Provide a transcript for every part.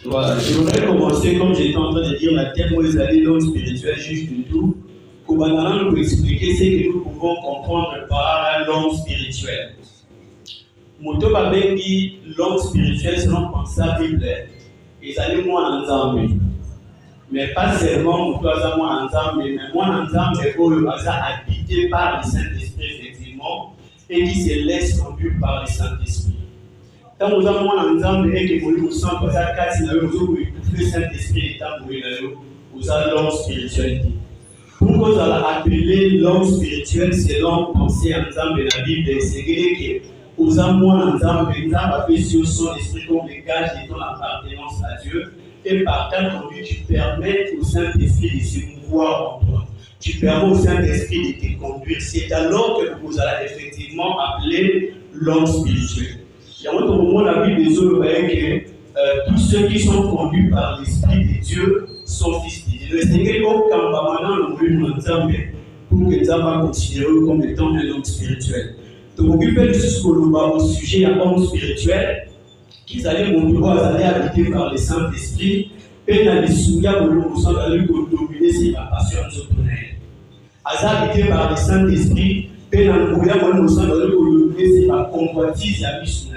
Voilà, je voudrais commencer, comme j'étais en train de dire, la thème où les allées l'homme spirituel juge du tout. Koubanalan nous expliquer ce que nous pouvons comprendre par l'homme spirituel. Moto Babengi, l'homme spirituel, selon pensa Bible, ils allaient moins en Zambie. Mais pas seulement Moto moins en Zambie, mais moins en Zambie, où le hasard habité par le Saint-Esprit, effectivement, et qui se laisse conduire par le Saint-Esprit. Quand nous avons un ensemble et que nous sommes pas à quatre, nous avons le Saint-Esprit et nous avons l'homme spirituel. Pourquoi nous allons appeler l'homme spirituel selon penser ensemble de la Bible, c'est que nous avons un ensemble, nous avons fait sur son esprit comme le gage de ton appartenance à Dieu. Et par ta conduite, tu permets au Saint-Esprit de se mouvoir en toi. Tu permets au Saint-Esprit de te conduire. C'est alors que vous allez effectivement appeler l'homme spirituel. Il y a un moment, la Bible des autres, que tous ceux qui sont conduits par l'Esprit de Dieu sont fils de Dieu. Le Seigneur, quand maintenant nous voulons ensemble, pour que nous soyons considérés comme étant un homme spirituel. Donc, on peut jusqu'au au sujet d'un homme spirituel, qu'ils allaient habiter par le Saint-Esprit, et dans les souliers, nous sommes allés dominer ses passions autonome. Habité par le Saint-Esprit, et dans le gouvernement, nous sommes allés dominer ses convoitises à missionnaire.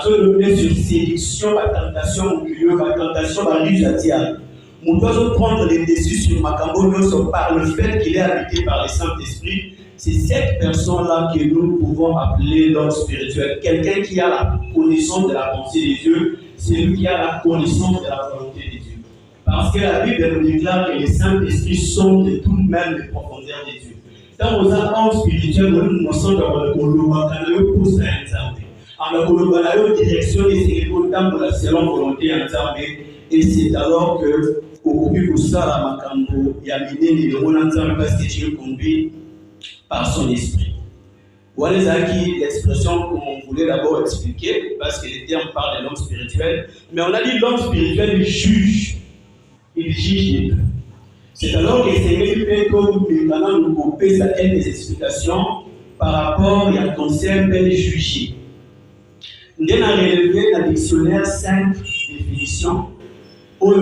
Nous sur séduction, la tentation, la tentation, la ruse à diable. Nous devons prendre les décisions sur Macambo par le fait qu'il est habité par le Saint-Esprit. C'est cette personne-là que nous pouvons appeler l'homme spirituel. Quelqu'un qui a la connaissance de la pensée de Dieu, c'est lui qui a la connaissance de la volonté de Dieu. Parce que la Bible nous déclare que les Saint-Esprit sont de tout même les profondeurs de Dieu. Dans nos hommes spirituels, nous sommes dans le Colombo, pour ça, en la direction des sécurités selon volonté ensemble, et c'est alors que au bout de ça, la Macambo, il y a mis ensemble parce que Dieu conduit par son esprit. Voilà l'expression qu'on voulait d'abord expliquer, parce que les termes parlent de l'homme spirituel, mais on a dit l'homme spirituel il juge les deux. C'est alors que c'est fait que maintenant nous couper certaines des explications par rapport à la concerne de juger. Nous avons relevé dans le dictionnaire 5 définitions pour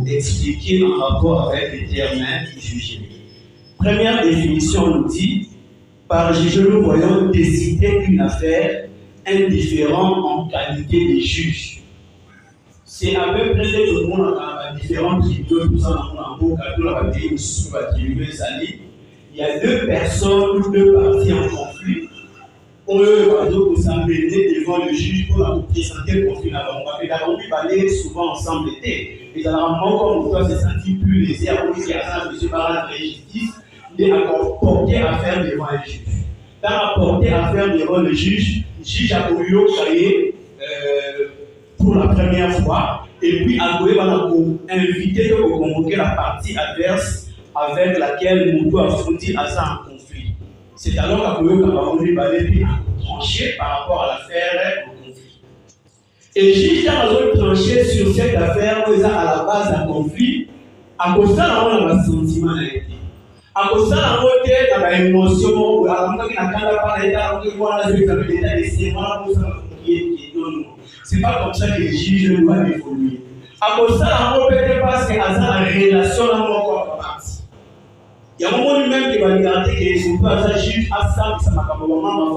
expliquer en rapport avec les termes juger. Première définition nous dit, par juger nous voyons décider une affaire indifférent en qualité de juge. C'est à peu près tout le monde a différentes tribunaux, tout ça dans le il y a deux personnes ou deux parties en conflit. Pour s'amener devant le juge pour la présenter le conflit là-bas. On va aller souvent ensemble l'été. Et dans un moment comme toi, c'est senti plus léger à vous qui a ça, M. Barra de justice, et à porter affaire devant le juge. Dans la porter affaire devant le juge a voulu créer pour la première fois, et puis à va inviter de convoquer la partie adverse avec laquelle Moutou a foutu à ça en conflit. C'est alors qu'Akoyo va trancher par rapport à l'affaire au conflit. Et juge a tranché sur cette affaire où il a à la base d'un conflit, à cause de ça, on a un sentiment. À cause de ça, on a une émotion, c'est pas comme ça que les juges doivent évoluer. À cause de ça, on peut parce que ça a une relation dans mon parti. Il y a un moment même qui va regarder que je peux à juge à ça, ça m'a pas ma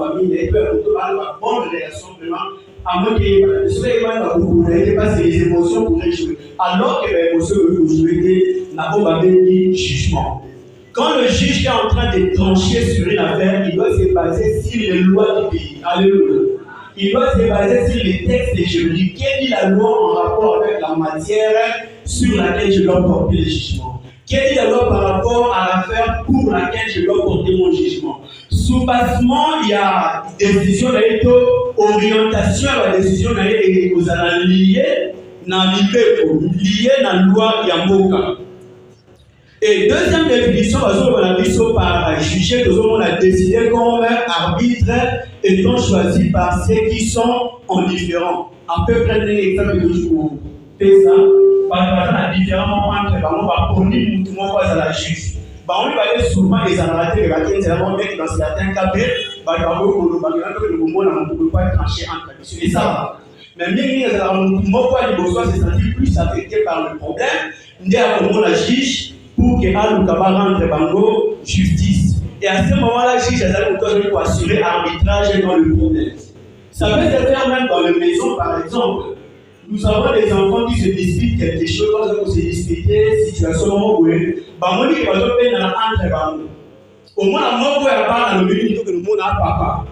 famille, et puis avoir une bonne relation vraiment, à moins que ce parce que les émotions pourraient jouer. Alors que les émotions peuvent jouer, n'a pas de jugement. Quand le juge est en train de trancher sur une affaire, il doit se baser sur les lois du pays. Alléluia. Il doit se baser sur les textes de juridiques. Quelle est la loi en rapport avec la matière sur laquelle je dois porter le jugement? Quelle est la loi par rapport à l'affaire pour laquelle je dois porter mon jugement? Sous-bassement, il y a décision, orientation à la décision, vous allez lier dans la loi Yamboka. Et deuxième définition, on a vu par juger, on a décidé comme arbitre étant choisi par ceux qui sont indifférents. On peut prendre l'exemple de vous faites ça, par la différence entre on va punir tout le monde à la juge. On va aller souvent les analyser, les bâtiments, c'est vraiment bien que dans certains cas, on ne peut pas trancher entre les et ça. Mais moi, les besoins se sentir plus affectés par le problème. Nous avons la juge pour que Alukaba rende Bango justice. Et à ce moment-là, la juge a assurer arbitrage dans le problème. Ça peut se faire même dans les maisons, par exemple. Nous avons des enfants qui se disputent quelque chose, quand se disputer, situation où Bango dit que Bango est dans entre Bango. Au moins, la mort peut avoir dans le milieu que le monde a papa.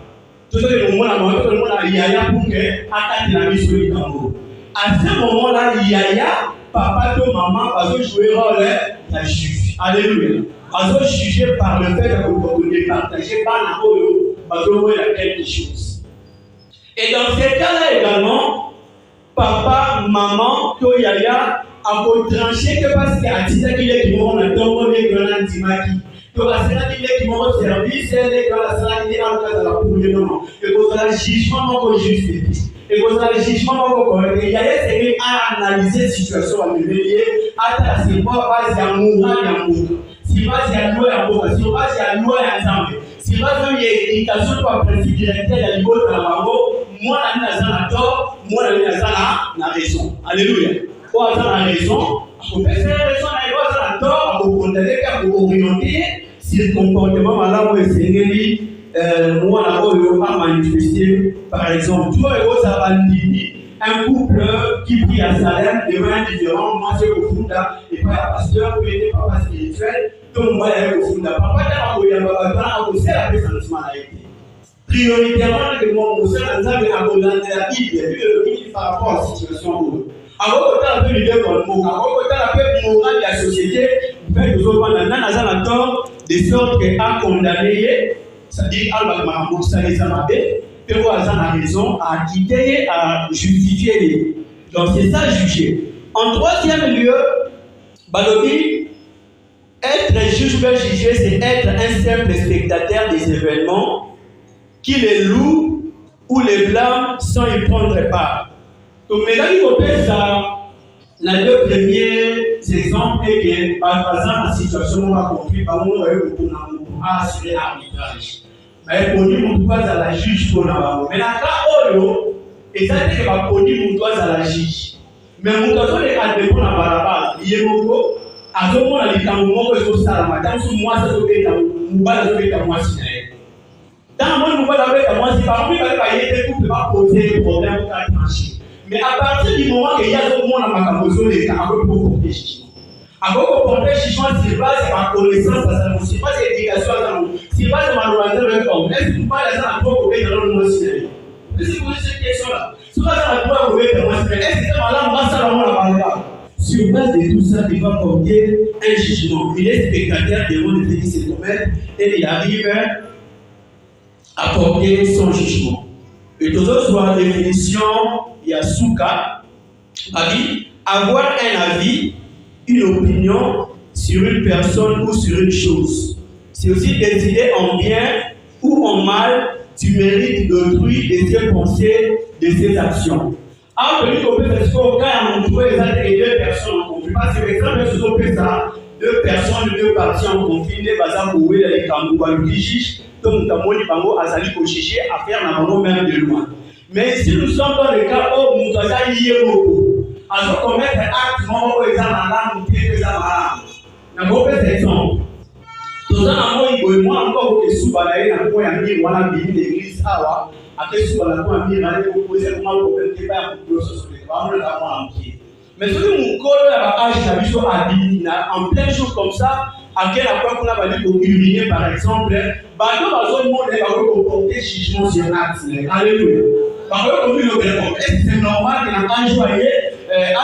Tout ce que le monde a mangé, tout le monde a yaya pour que attaque la mission du Bango. À ce moment-là, yaya, papa et maman, parce que jouer le rôle de la juge. Alléluia. Parce que juger par le fait que vous ne partagez pas la rôle, parce que vous avez quelque chose. Et dans ces cas-là également, papa, maman, to yaya, a tranché que parce qu'il y a des qui est qui vont dans les grands dimaki. Donc la série qui vont au service, c'est la série qui est en place de la pouille non. Et vous avez le jugement qu'on justice. Et vous avez le jugement qu'on correct. Il y a des à analyser la situation à l'éveiller. À c'est pas base à mourir à mourir. Si base à louer à mourir. Si base à louer ensemble. Si base à l'éducation pour principe directeur à niveau de la maman. Moi, la vie a tort, moi, la vie a raison. Alléluia. Moi, la raison. Vous faites cette raison, la tort, vous condamnez, vous orientez. Si le comportement malade ou essayé, moi, la voix pas manifesté. Par exemple, toi et vous, ça va un couple qui prie à Salem devant un différent, moi, c'est au fond et pas un pasteur, puis il n'est pas spirituel. Donc, moi, il est au fond papa, il y a un peu, c'est la présence maladie. Prioritairement, que mon seul ensemble a abandonné la Bible, par rapport à la situation. Avant que tu aies un peu l'idée dans le mot, avant que tu aies un peu moral de la société, vous faites nous autres, dans un tort, de sorte qu'à condamner, c'est-à-dire à Maramoussa les Amabé, que vous avez la raison à quitter, à justifier. Donc c'est ça juger. En troisième lieu, Balobi, être juge ou juger, c'est être un simple spectateur des événements qui les louent ou les blâment sans y prendre part. Donc, maintenant, il faut ça. Les deux premiers exemples est que, par exemple, la situation où on a compris, par exemple, on a assuré l'arbitrage. Mais pour nous, on doit à la juge pour nous. Mais la cas où, et ça dit que pour nous, on doit à la juge. Mais on doit à la barabara. Il y a beaucoup. À ce moment-là, il y a un moment où il faut ça. Madame, sur moi, ça doit être un mois. Dans le monde, vous avez moi, si par exemple, il ne peut pas poser des problèmes pour la trancher. Mais à partir du moment qu'il y a ce monde à ma position, les cas, on peut porter jugement. Avant qu'on porte jugement, c'est pas ma connaissance, c'est pas l'éducation, c'est pas ma loisir avec l'homme. Est-ce que vous parlez de ça à toi pour être dans le monde cinéma? Est-ce que vous posez cette question-là? Si vous parlez à toi pour être dans le monde cinéma, est-ce que c'est malade, moi, ça va la parler? Sur base de tout ça, il va porter un jugement. Il est spectateur devant les faits qui se commettent et il arrive à porter son jugement. Et tout ça, sur la définition, il y a Souka, avoir un avis, une opinion sur une personne ou sur une chose. C'est aussi décider en bien ou en mal du mérite d'autrui, de ses pensées, de ses actions. Alors, on peut faire ce qu'on a trouvé les deux personnes en conflit. Parce que l'exemple, ce sont ça, deux personnes, deux parties en conflit, les bazars pour les Kambouba, le juge, donc Kamoni Bango, Azali, pour juger, à faire la maman même de loin. Mais si nous sommes dans le cas où nous avons lié beaucoup, alors commettre un acte, nous avons exemple à l'âme, nous avons exemple à l'âme. Exemple. Tout ça, nous avons moi encore que sous balayer, nous avons mis voilà l'église Awa, après sous balayer, nous avons mis la poser comment le problème n'est pas pour sur les trois, nous l'avons entier. Mais ce que nous collons à l'âge, la vision en plein jour comme ça, à quel point qu'on a dit pour uriner par exemple, dans la zone où on va comporter jugement sur l'acte. Alléluia. Par contre, est-ce que c'est normal que la joyeux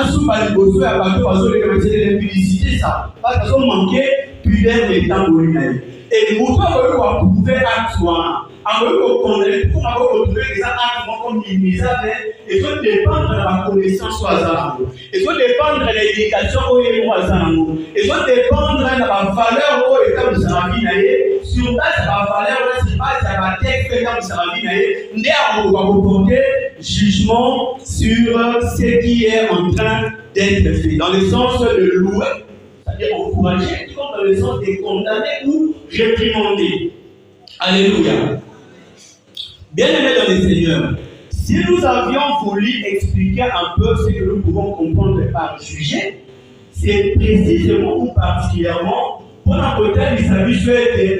à sous-bas de Bosso et à partir de l'impudicité, ça parce qu'ils ont manqué pudeur des temps pour lui. Et pour toi, on va prouver acte soit. Alors qu'on va retrouver des actes comme minimisables, ils vont dépendre de la connaissance au hasard. Ils vont dépendre de l'éducation au hasard. Ils vont dépendre de la valeur au état de sa vie. Sur base de la valeur, sur base de la texte de sa vie, on va reporter jugement sur ce qui est en train d'être fait. Dans le sens de louer, c'est-à-dire encourager, comme dans le sens de condamner ou réprimander. Alléluia. Bien aimé dans le Seigneur, Si nous avions voulu expliquer un peu ce que nous pouvons comprendre par juger, c'est précisément ou particulièrement pour un côté du service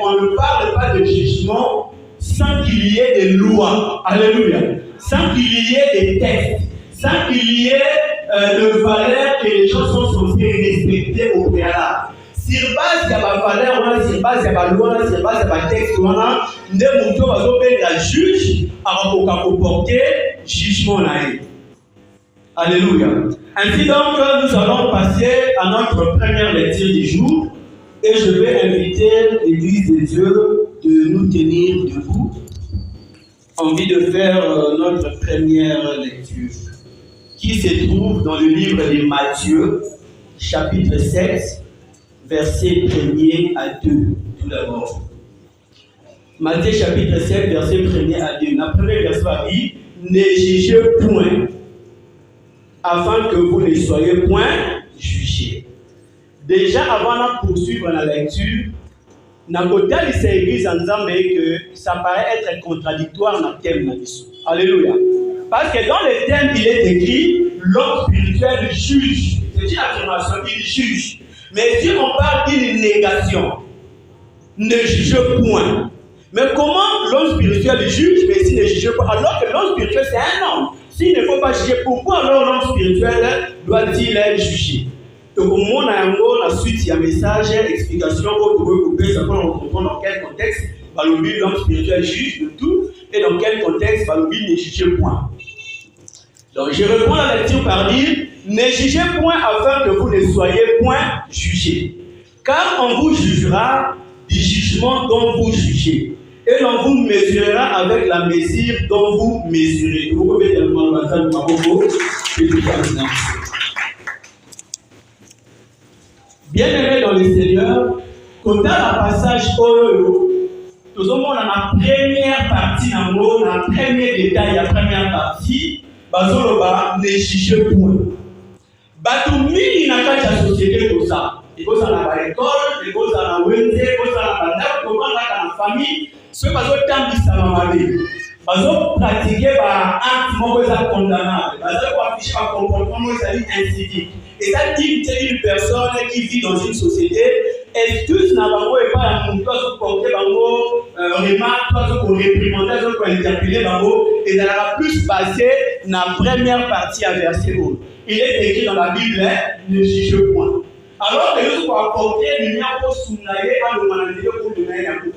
on ne parle pas de jugement sans qu'il y ait des lois. Alléluia. Sans qu'il y ait des textes, sans qu'il y ait de valeurs que les gens sont censés respecter au préalable. Sur base de la valeur, sur base de la loi, sur base de la texte, nous avons la juge à comporter jugement. Alléluia. Ainsi donc, nous allons passer à notre première lecture du jour et je vais inviter l'Église de Dieu de nous tenir debout. Envie de faire notre première lecture qui se trouve dans le livre de Matthieu, chapitre 7, verset 1er à 2, tout d'abord. Matthieu chapitre 7, verset 1er à 2. La première verset dit « Ne jugez point, afin que vous ne soyez point jugés. » Déjà, avant de poursuivre la lecture, dans le côté de cette église, que ça paraît être contradictoire dans le thème. Alléluia. Parce que dans le thème, il est écrit l'homme spirituel juge. C'est une affirmation, il juge. Mais si on parle d'une négation, ne juge point. Mais comment l'homme spirituel juge, mais s'il ne juge pas? Alors que l'homme spirituel, c'est un homme. S'il ne faut pas juger, pourquoi alors l'homme spirituel doit-il être jugé? Donc, au moment où la suite, il y a un message, explication, vous pouvez couper, ça peut comprendre dans quel contexte l'homme spirituel juge de tout, et dans quel contexte l'homme ne juge point. Donc, je reprends la lecture par dire, ne jugez point afin que vous ne soyez point jugés. Car on vous jugera du jugement dont vous jugez, et l'on vous mesurera avec la mesure dont vous mesurez. Vous pouvez dire le matin de Maroko, et tout ça. Bien-aimés dans le Seigneur, quand on a un passage tout le monde dans la première partie, dans la première détail, la première partie, ne jugez point. Bato mingi na kati ya société comme ça. Il faut ça à l'école, il faut ça à l'ONG, il faut ça à la famille. Ce que bazo tambisa mamade. Bazo pratiquer par acte moko za condamnable. Bazo afficher un comportement incivique. Et ça dit que une personne qui vit dans une société, excuse n'a pas et pas un montant pour porter bango, remarque, pas pour réprimander, pour interpeller bango, et ça va plus passer dans la première partie à verset 1. Il est écrit dans la Bible, ne juge point. Alors que nous pouvons apporter lumière pour souligner à l'humanité pour donner un coup.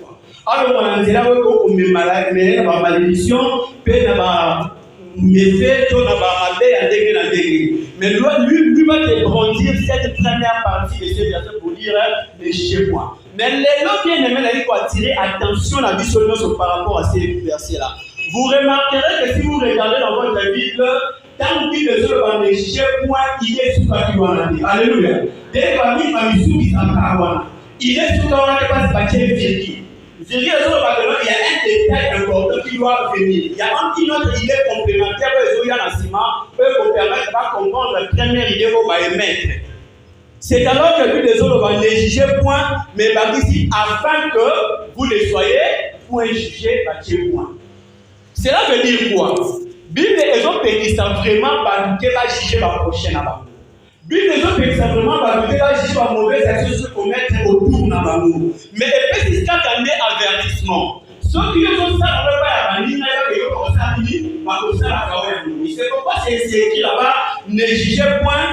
Alors, l'humanité pour commémorer la malédiction, paix n'a méfait, tout n'a pas raté à dégueuler. Mais lui va te grandir cette première partie de ce verset pour dire ne jugez point. Mais les lots bien aimés, il faut attirer attention à la vie par rapport à ces versets-là. Vous remarquerez que si vous regardez dans votre Bible, tant que les autres ne jugez point, il est sous la Kiwana. Alléluia. Dès que il est sous la Kiwana parce qu'il est virgule. Je dis les autres, il y a un détail important qui doit venir. Il y a une autre idée complémentaire que les autres peut vous permettre de comprendre la première idée qu'on va émettre. C'est alors que les autres ne jugez point, mais ici, afin que vous ne soyez point jugés, point. Cela veut dire quoi? Bible les autres qui sont vraiment qui va juger la prochaine avant. Bible les autres qui sont vraiment qui va juger la mauvaise action se commettre autour de nous. Mais et puis quand on met avertissement, ceux qui ont ça on va pas à l'île et on ça dit, va comme ça la quand même. C'est pourquoi c'est écrit là-bas, ne jugez point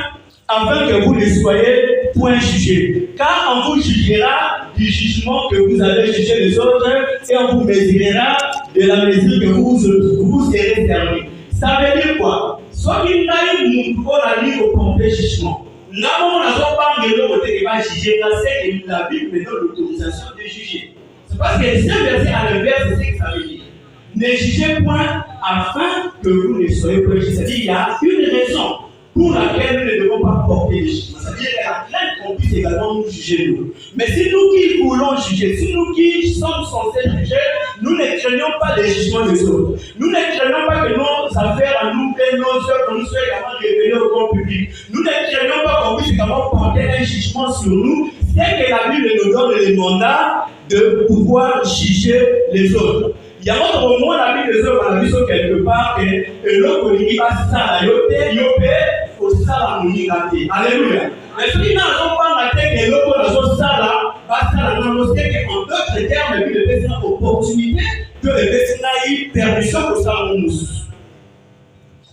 afin que vous ne soyez point jugés. Car on vous jugera du jugement que vous avez jugé les autres et on vous mesurera de la mesure que vous serez servi. Ça veut dire quoi? Soit qu'il y a au complet jugement. Nous n'avons pas de l'autre qui va juger, c'est que la Bible me donne l'autorisation de juger. C'est parce que ce verset à l'inverse, c'est ce que ça veut dire. Ne jugez point afin que vous ne soyez point jugés. C'est-à-dire qu'il y a une raison pour laquelle nous ne devons pas porter le jugement. C'est-à-dire qu'il y a la crainte qu'on puisse également nous juger nous. Mais c'est nous qui voulons juger, c'est nous qui sommes censés juger, nous ne craignons pas le jugement des autres. Nous ne craignons pas que nos affaires à nous, que nos œuvres nous soient également révélées au grand public. Nous ne craignons pas qu'on puisse également porter un jugement sur nous. C'est que la Bible nous donne le mandat de pouvoir juger les autres. Il y a autre moment la Bible de la vie quelque part que l'autre qui va ça, au ça alléluia. Mais ce qui n'a pas la tête que l'autre ça va ça dans le sens que en d'autres termes, la Bible fait une opportunité que les personnes aient permission pour ça au mousse.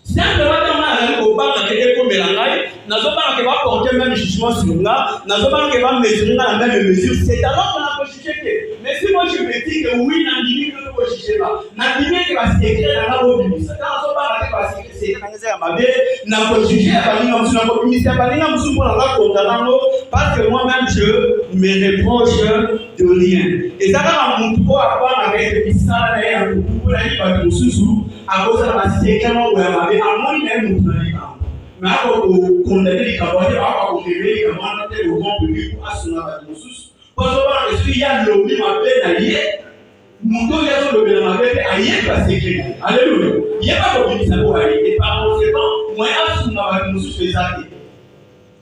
Simplement, quand on a quelqu'un comme Mélangaï, nous n'avons pas porter même jugement sur nous, nous n'avons pas mesurer la même mesure. C'est alors qu'on a juger que. Mais si moi je me dis que oui, Nandini ne peut juger pas, Nandini qui va s'écrire dans la Bible, c'est quand on va s'écrire dans la Bible, n'a pas jugé à Balinga, n'a pas commis à Balinga, pour la condamner, parce que moi-même je me reproche de rien. Et ça va mon pouvoir avoir avec les pistales et un coup la vie va nous sous à cause de la séquence où elle avait un moins même nous mais avant de condamner les camarades, avant de révéler les camarades au grand public pour assurer la ressource. Parce qu'il y a le même appel allié, nous devons le même appel allié parce que alléluia. Il n'y a pas de ministère pour aller. Et par conséquent, moi, assurer la ressource fait ça.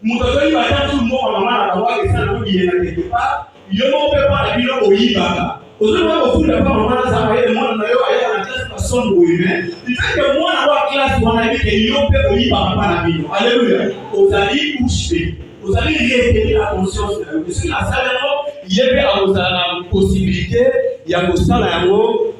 Nous devons y aller tout le monde en maman à voir que ça nous vient quelque part. Il n'y a pas la vie au Yibaka. Aujourd'hui, au bout de la part, on a travaillé le monde, on a la classe personne au humain. Il fait que moi, on a la classe, on a dit qu'il y a un peu par rapport à la vie. Alléluia. Vous allez coucher. Vous allez rétablir la conscience de la vie. Parce que la salle, il y a la possibilité, il y a le salaire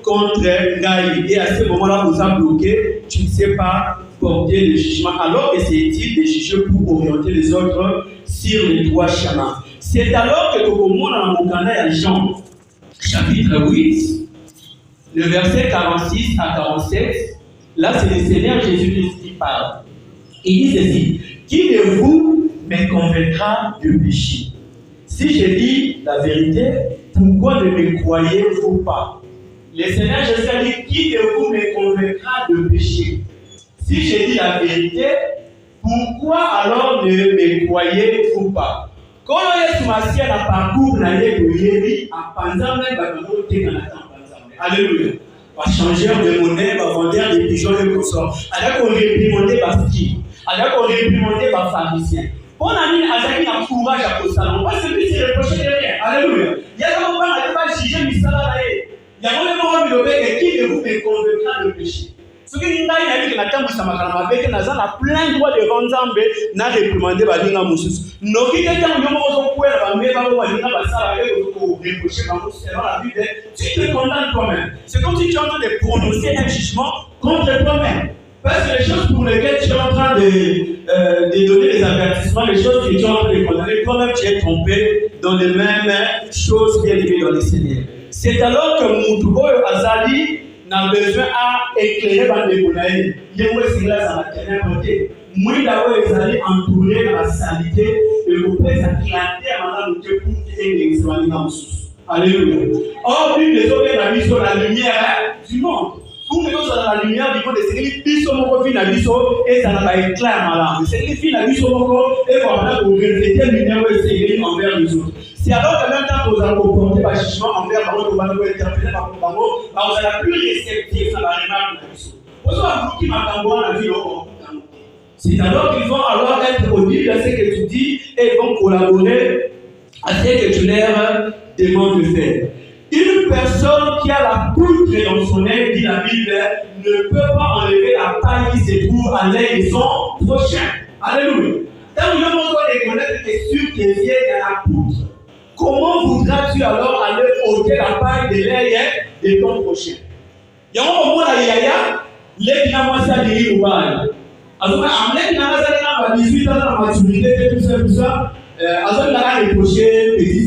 contre Gaï. Et à ce moment-là, vous avez bloqué, tu ne sais pas porter le jugement. Alors que c'est utile de juger pour orienter les autres sur les trois chemins. C'est alors que au moment où on a Jean, chapitre 8, le verset 46 à 47, là c'est le Seigneur Jésus-Christ qui parle. Il dit ceci: qui de vous me convaincra de péché? Si je dis la vérité, pourquoi ne me croyez-vous pas? Le Seigneur Jésus dit: qui de vous me convaincra de péché? Si je dis la vérité, pourquoi alors ne me croyez-vous pas? Quand Yesu Masia na parcours na yebi apanza même bakano teka na tampanza. Alléluia. Va changer de monnaie, va vendre des pigeons et comme ça. Alors qu'on réprimander basti, alors qu'on réprimander ba pharisien. Pour ami azaki na courage à Cosalon. Parce que lui c'est le prochain derrière. Alléluia. Il y a comme pas juger misala là. Il y a vraiment le mec qui de vous me convaincra de péché. Ce qui nous a dit que la table de Samakarama, que nous avons plein droit de Vanzambe, n'a réprimandé Balinga Moussous. Nous qui étions au point, mais Balinga Bassara, pour reprocher la Bible, tu te condamnes toi-même. C'est comme si tu es en train de prononcer un jugement contre toi-même. Parce que les choses pour lesquelles tu es en train de donner des avertissements, les choses que tu es en train de condamner, toi-même tu es trompé dans les mêmes choses bien aimées dans les Seigneurs. C'est alors que Moutou Azali n'a besoin à éclairer dans les moulins. Il y a aussi là dans la ténèbre. Moi d'abord ils allaient entourer dans la saleté et le père s'acclater à madame Dieu pour qu'il ait l'examen dans le sous. Alléluia. Or, lui, les autres la mise sur la lumière du monde. Pour que nous soyons dans la lumière du monde, c'est qu'il y a un peu de viso et ça n'a pas éclair malade. C'est qu'il y a un viso et voilà pour refléter la lumière et c'est envers les autres. C'est alors que même temps que vous allez comporter par jugement envers la route, vous allez interpréter par vos paroles, vous allez plus réceptif à la remarque de la viso. Vous allez vous qui m'attendent à la vie au c'est alors qu'ils vont alors être audibles à ce que tu dis et ils vont collaborer à ce que tu leur demandes de faire. Une personne qui a la poudre dans son aile, dit la Bible, ne peut pas enlever la paille qui se trouve à l'aile de son prochain. Alléluia. Tant que nous devons reconnaître que sur tes yeux, il y a la poudre. Comment voudras-tu alors aller ôter la paille de l'aile de ton prochain? Il y a un moment là, il y a les financements à dire au bal. Alors, les financements à 18 ans de maturité, tout ça. Alors, il a reproché petit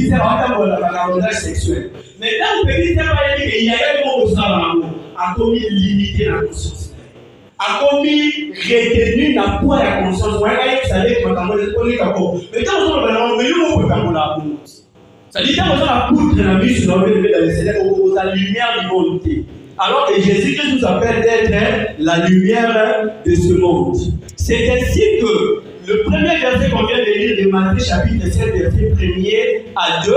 sœur, en l'abordage sexuel. Mais dans le petit sœur, il y a un mot au salaire, a commis limiter la conscience. A commis retenir la poids de la conscience. Vous voyez, vous savez que maintenant, on est d'accord. Mais quand on est dans le milieu, on peut faire la poudre. Ça dit, quand on a la poudre de la vie sur dans le Seigneur, on a la lumière du monde. Alors que Jésus-Christ nous appelle d'être la lumière de ce monde. C'est ainsi que le premier verset qu'on vient de lire de Matthieu chapitre 7, verset 1er à 2,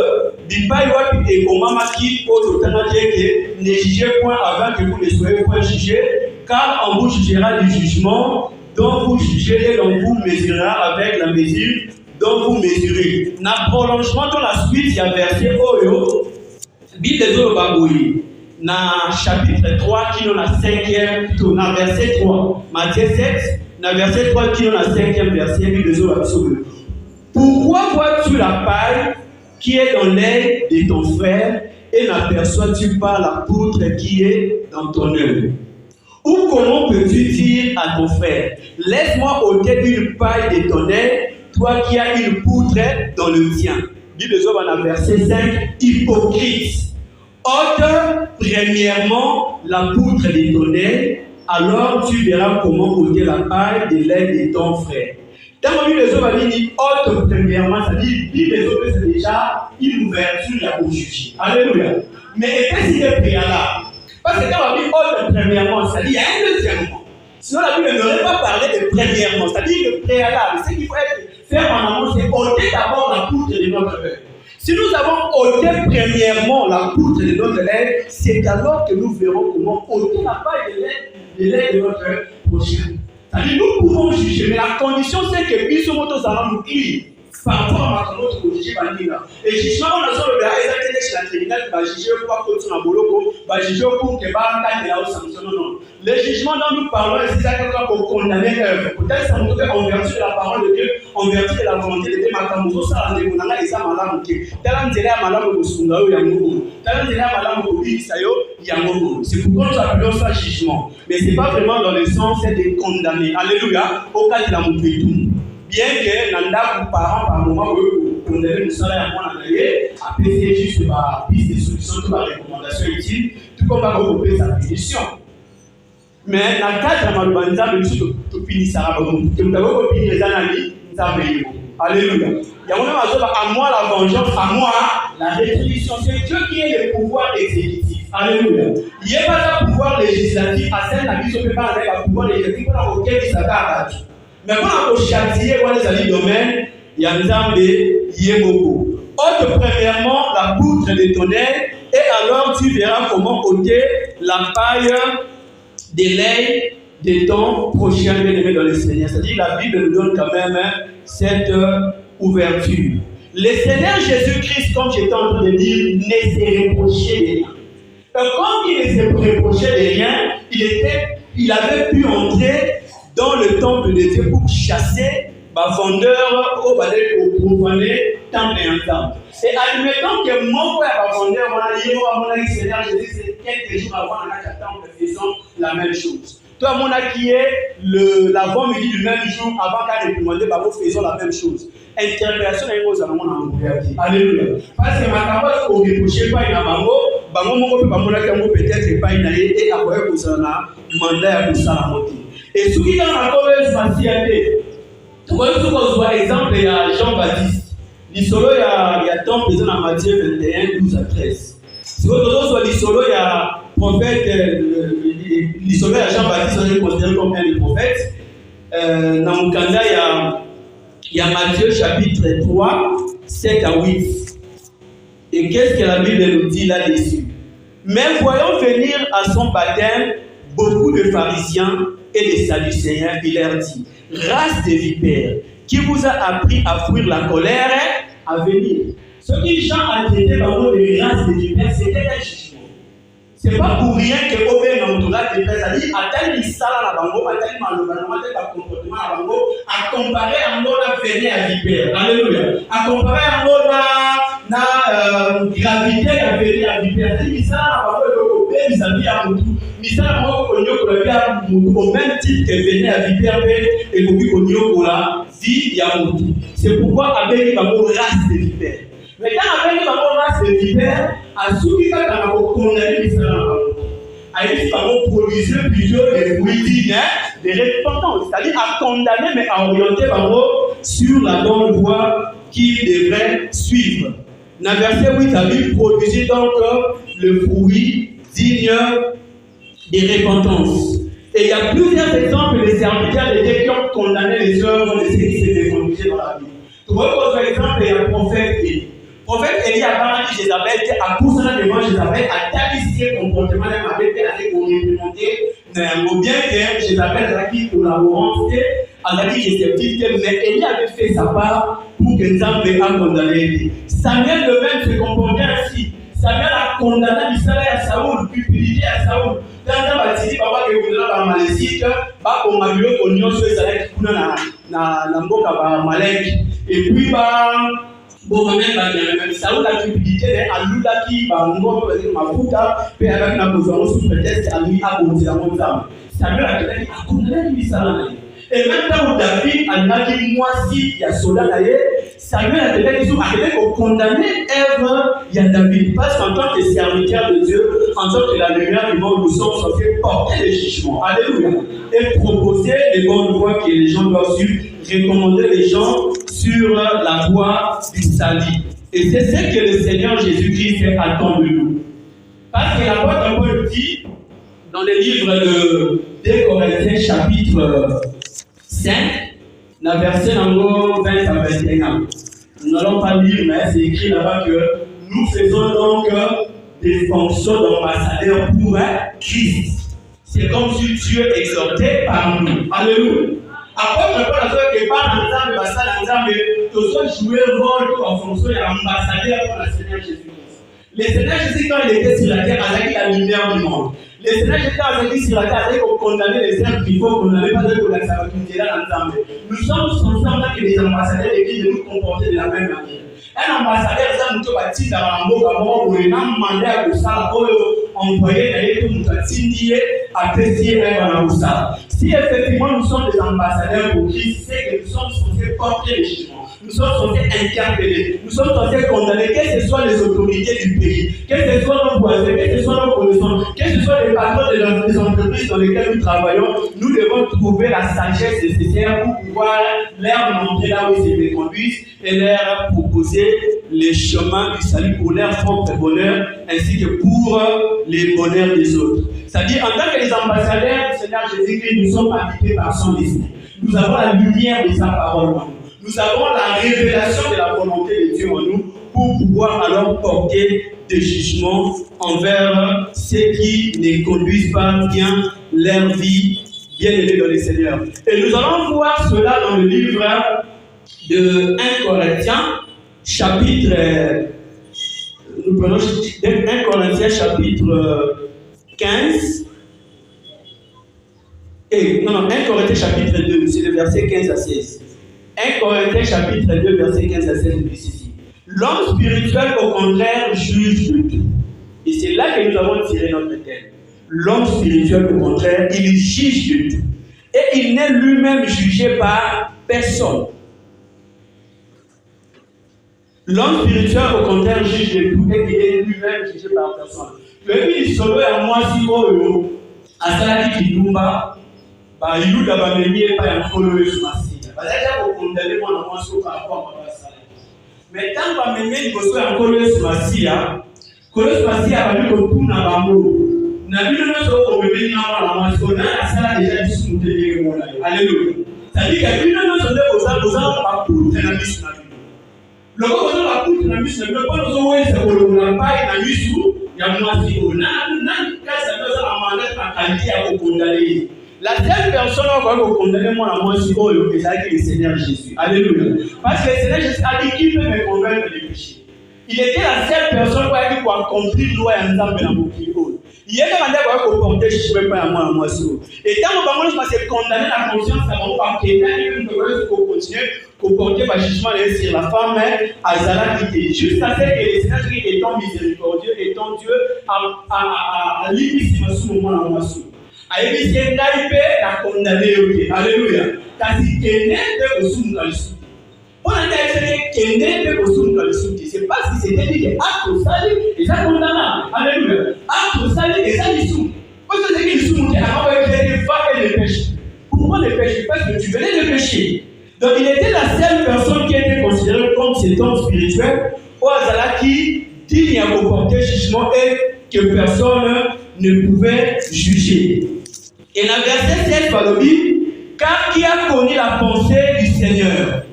dit pas et au mama qui au que ne jugez point avant que vous ne soyez point jugés, car on vous jugera du jugement dont vous jugez et on vous mesurera avec la mesure dont vous mesurez. Dans le prolongement de la suite, il y a verset Oyo, Bible de Zolo Baboui. dans chapitre 3 qui est dans la 5e, plutôt dans verset 3. Matthieu 7, dans verset 3 qui est dans la 5e verset, pourquoi vois-tu la paille qui est dans l'œil de ton frère et n'aperçois-tu pas la poutre qui est dans ton œil? Ou comment peux-tu dire à ton frère, laisse-moi ôter une paille de ton œil, toi qui as une poutre dans le tien? Bible dans verset 5, hypocrite. Ôte premièrement la poutre de ton œil, alors tu verras comment ôter la paille de l'œil de ton frère. Dans Bible dit ôte premièrement, c'est-à-dire Bible c'est déjà une ouverture au juger. Alléluia. Mais qu'est-ce qui est préalable? Parce que quand on dit ôte premièrement, c'est-à-dire il y a un deuxièmement. Sinon la Bible n'aurait pas parlé de premièrement, c'est-à-dire le préalable. Ce qu'il faut faire en amont, c'est ôter d'abord la poutre de notre œil. Si nous avons ôté premièrement la poutre de notre œil, c'est alors que nous verrons comment ôter la paille de l'œil de notre œil prochain. C'est-à-dire nous pouvons juger, mais la condition c'est que nous sommes tous en nous crier. Par rapport à notre juger. Et jugement, on a besoin de faire chez la tribunal, juger pour que tu n'as juger pour que tu aies sanction. Non. Le jugement dont nous parlons, c'est ça pour condamner l'œuvre. Peut-être ça nous fait en vertu de la parole de Dieu, en vertu de la volonté de Dieu. Makamuzo ça a été monana et ça malamu ke. Tala nzela malamu kusunga yo yango. Tala nzela malamu kubisa yo yango. C'est pourquoi nous appelons ça jugement. Mais c'est pas vraiment dans le sens de condamner. Alléluia. Au cas de la mouvetou. Bien que nanda parents par moment où condamner nous salaire à moi à appeler juste par piste de solution, toute la recommandation utile, tout comme va regrouper sa punition. Mais dans le cadre de ma loi, nous finissons à finir les analyses, nous avons. Alléluia. Il y a à moi la vengeance, à moi la rétribution. C'est Dieu qui est le pouvoir exécutif. Alléluia. Il n'y a pas de pouvoir législatif à celle la vie ne peut pas avec le pouvoir législatif pour lequel il s'attaque. Mais quand on a châtié les domaines, il y a un exemple de beaucoup. Ôte premièrement la poutre de ton œil, et alors tu verras comment ôter la paille de l'œil de ton prochain bien-aimé dans le Seigneur. C'est-à-dire la Bible nous donne quand même cette ouverture. Le Seigneur Jésus-Christ, comme j'étais en train de dire, ne se reprochait de rien. Comme il ne se reprochait de rien, il avait pu entrer dans le temple de Dieu pour chasser les vendeurs au profaner temple et ensemble. Et admettons que mon frère vendeur, mon Seigneur Jésus, c'est quelques jours avant la temple, faisons la même chose. Toi, mon qui est l'avant-midi du même jour, avant qu'à demander, faisons la même chose. Interpellation est aux amants en ouverture. Alléluia. Parce que ma campagne, on ne reproche pas une amango, peut-être pas une année, et après, vous en avez mandat pour ça la moitié. Et ce qui est dans la mauvaise spatialité, tu vois, par exemple, il y a Jean-Baptiste. L'isolo, il y a tant présent dans Matthieu 21, 12 à 13. Si vous avez l'isolo, il y a prophète, l'isolo, il y a Jean-Baptiste, on est considéré comme un des prophètes. Dans Mukanda, il y a Matthieu chapitre 3, 7 à 8. Et qu'est-ce que la Bible nous dit là-dessus? Mais voyons venir à son baptême beaucoup de pharisiens et des sadducéens, il leur dit, race de vipères, qui vous a appris à fuir la colère à venir. Ce que Jean a traité par de race de vipères, c'était un jugement. Ce n'est pas pour rien que Obé dans le de vipères, c'est-à-dire, à tel sala la bango, à tel malheureusement, à tel comportement la bango, à comparer un mot à venir à vipère. Alléluia. À comparer un mot à gravité à venir à vipère. C'est-à-dire, ça la bango, Obé, ils avaient à Moutou. Misala moko konyo kolabia au même titre que venait à vipère et kobi konyo kola vie ya Moutou. C'est pourquoi avec la race de vipère. Mais quand avec la race de vipère, à souki ka na ko condamner misala a dit qu'on produisait plusieurs des fruits dignes de repentance, c'est-à-dire à condamner mais à orienter sur la bonne voie qu'il devrait suivre. Dans verset 8, la Bible produisait donc le fruit digne de repentance. Et il y a plusieurs exemples de serviteurs de Dieu qui ont condamné les œuvres de ceux qui s'étaient conduits dans la Bible. Tu vois, par exemple, il y a le prophète Élie. Le prophète Élie a dit Jézabel, à cause de devant Jézabel, a qualifié le comportement de ma bête, a dit qu'on implémentait, ou bien que Jézabel a dit collaborante, a dit réceptive, mais Élie avait fait sa part pour que Nzambe a condamné. Samuel le même se comportait ainsi. Samuel a condamné Israël à Saoul, puis à Saoul. Dans un bâtiment, papa qui est dans la Malaisie, pas comme Mario, qu'on y a fait ça, qui est dans Mboka Malek. Et puis, bon, même Saoul a publié à Lula qui va nous faire ma fouta, puis avec la position sous prétexte à lui à bondir à mon âme. Samuel a dit à condamner lui ça. Et même temps où David a dit moi si il y a soldat d'ailleurs, Samuel a dit qu'il condamner Ève, il y a David. Parce qu'en tant que serviteur de Dieu, en tant que la lumière du monde, nous sommes censés porter les jugements. Alléluia. Et proposer les bonnes voies que les gens doivent suivre, recommander les gens sur la voie du salut. Et c'est ce que le Seigneur Jésus-Christ attend de nous. Parce que la parole de Paul dit dans le livre de 2 Corinthiens chapitre 5, la verset 20 à 21. Nous n'allons pas lire, mais c'est écrit là-bas que nous faisons donc des fonctions d'ambassadeurs pour Christ. C'est comme si Dieu exhortait par nous. Alléluia. Après, je peux dire que par l'ensemble, tu dois jouer le rôle en fonction de l'ambassadeur pour le Seigneur Jésus-Christ. Le Seigneur Jésus, quand il était sur la terre, il a la lumière du monde. Le Seigneur Jésus, quand il était sur la terre, il a condamné les êtres qu'il faut qu'on n'avait pas de la saluté là ensemble. Nous sommes censés, en tant que des ambassadeurs de l'Église, de nous comporter de la même manière. Un ambassadeur, ça nous doit bâtir dans la mboka, où il a demandé à ça, envoyer d'ailleurs tout le monde à apprécier même ça. Si effectivement nous sommes des ambassadeurs pour Christ, c'est que nous sommes censés porter les jugements. Nous sommes censés interpeller. Nous sommes censés condamner, quelles que soient les autorités du pays, quels que soient nos voisins, quels que soient nos connaissances, quels que soient les patrons des entreprises dans lesquelles nous travaillons. Nous devons trouver la sagesse nécessaire pour pouvoir leur montrer là où ils se conduisent et leur proposer les chemins du salut pour leur propre bonheur ainsi que pour les bonheurs des autres. C'est-à-dire, en tant que les ambassadeurs du Seigneur Jésus-Christ, nous sommes habités par son esprit. Nous avons la lumière de sa parole en nous. Nous avons la révélation de la volonté de Dieu en nous pour pouvoir alors porter des jugements envers ceux qui ne conduisent pas bien leur vie bien élevée dans le Seigneur. Et nous allons voir cela dans le livre de 1 Corinthiens, chapitre, nous prenons 1 Corinthiens, chapitre 15, et 1 Corinthiens, chapitre 2, c'est le verset 15 à 16. 1 Corinthiens, chapitre 2, verset 15 à 16, nous dit ceci. L'homme spirituel, au contraire, juge de tout. Et c'est là que nous avons tiré notre thème. L'homme spirituel, au contraire, il juge de tout. Et il n'est lui-même jugé par personne. L'homme spirituel, au contraire, juge de tout et il est lui-même jugé par personne. Le but du solo est à moi si on a ça qui dumba, il y a pas un follower sur ma site. Parce que vous condamnez mon amour sur par rapport à ça. Mais tant que vous avez un follower sur ma site, follower sur ma site, va lui que tout n'a pas mot. N'a vu le nom au bébé n'a pas la on a ça déjà dit sur le alléluia. C'est-à-dire que lui le nom sur le aux gens pas pour la mission. Le gars on va pour la mission, le pas nous envoyer c'est pour le pas la mission, il y a moi si on a ça nous a demandé à qualité à condamner. La seule personne qui va condamner moi à moi si on le c'est le Seigneur Jésus. Alléluia. Parce que le Seigneur Jésus a dit qu'il peut me convaincre des péchés. Il était la seule personne qui a accompli la loi en temps de la mouille. Il y a des gens qui ont porté je ne sais pas à moi si. Et tant que je me condamner la conscience à mon papa qui est pour continuer pour porter le jugement sur la femme Azala qui était juste à ce que le Seigneur étant miséricordieux, étant Dieu à l'immense sous le moment à moi sous. A éviter la condamner. Alléluia. Car si quelqu'un peut aussi nous aller on a dit que c'est pas si c'était dit que acte salé et ça condamnable. Alléluia. Acte salé et ça dissous. Parce que c'est qu'il dissous, il a fait le péché. Pourquoi le péché? Parce que tu venais de pécher. Donc il était la seule personne qui était considérée comme cet homme spirituel, au hasard qui digne à comporter jugement et que personne ne pouvait juger. Et dans verset 7, par le car qui a connu la pensée du Seigneur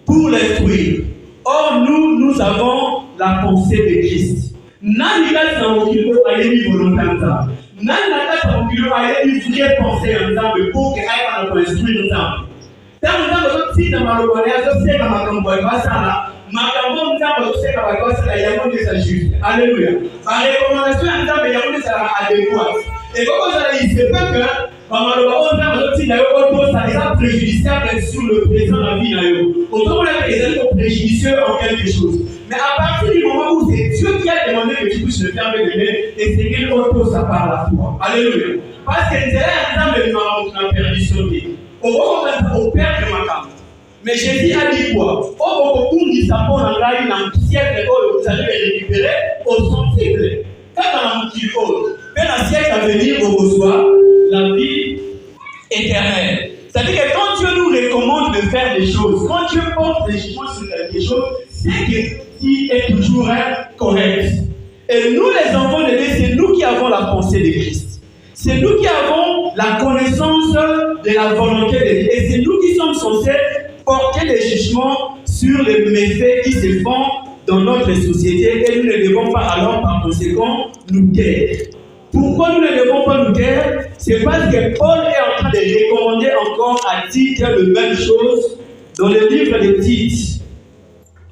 pour l'instruire. Or, nous avons la pensée de Christ. Nani kati na mokilo ayeli volonté nzambe. Nani kati na mokilo ayeli vraie pensée nzambe pour que aille na instruire nzambe. Tant nzambe si dans ma localité, je sais que ma campagne va ça. Ma campagne, je sais que ma campagne, il y a des juste. Alléluia. Ma recommandation, il y a des adéquates. Et comme ça, il se peut que, ça est préjudiciable sur le présent de la vie. Autant que les gens sont préjudicieux en quelque chose. Mais à partir du moment où c'est Dieu qui a demandé que tu puisses le fermer les mains, et c'est qu'il auto ça par la foi. Alléluia. Parce que c'est un temps de ma perdition. Au père de ma carte. Mais Jésus a dit quoi? Au bout du sapon, on a eu un siècle où vous allez les récupérer au sensible. Quand on a dit autre, mais un siècle à venir, on reçoit la vie éternelle. C'est-à-dire que quand Dieu nous recommande de faire des choses, quand Dieu porte des jugements sur quelque chose, c'est qu'il est toujours correct. Et nous, les enfants de Dieu, c'est nous qui avons la pensée de Christ. C'est nous qui avons la connaissance de la volonté de Dieu. Et c'est nous qui sommes censés porter des jugements sur les méfaits qui se font dans notre société. Et nous ne devons pas alors, par conséquent, nous taire. Pourquoi nous ne devons pas nous taire? C'est parce que Paul est en train de recommander encore à Tite la même chose dans le livre de Tite,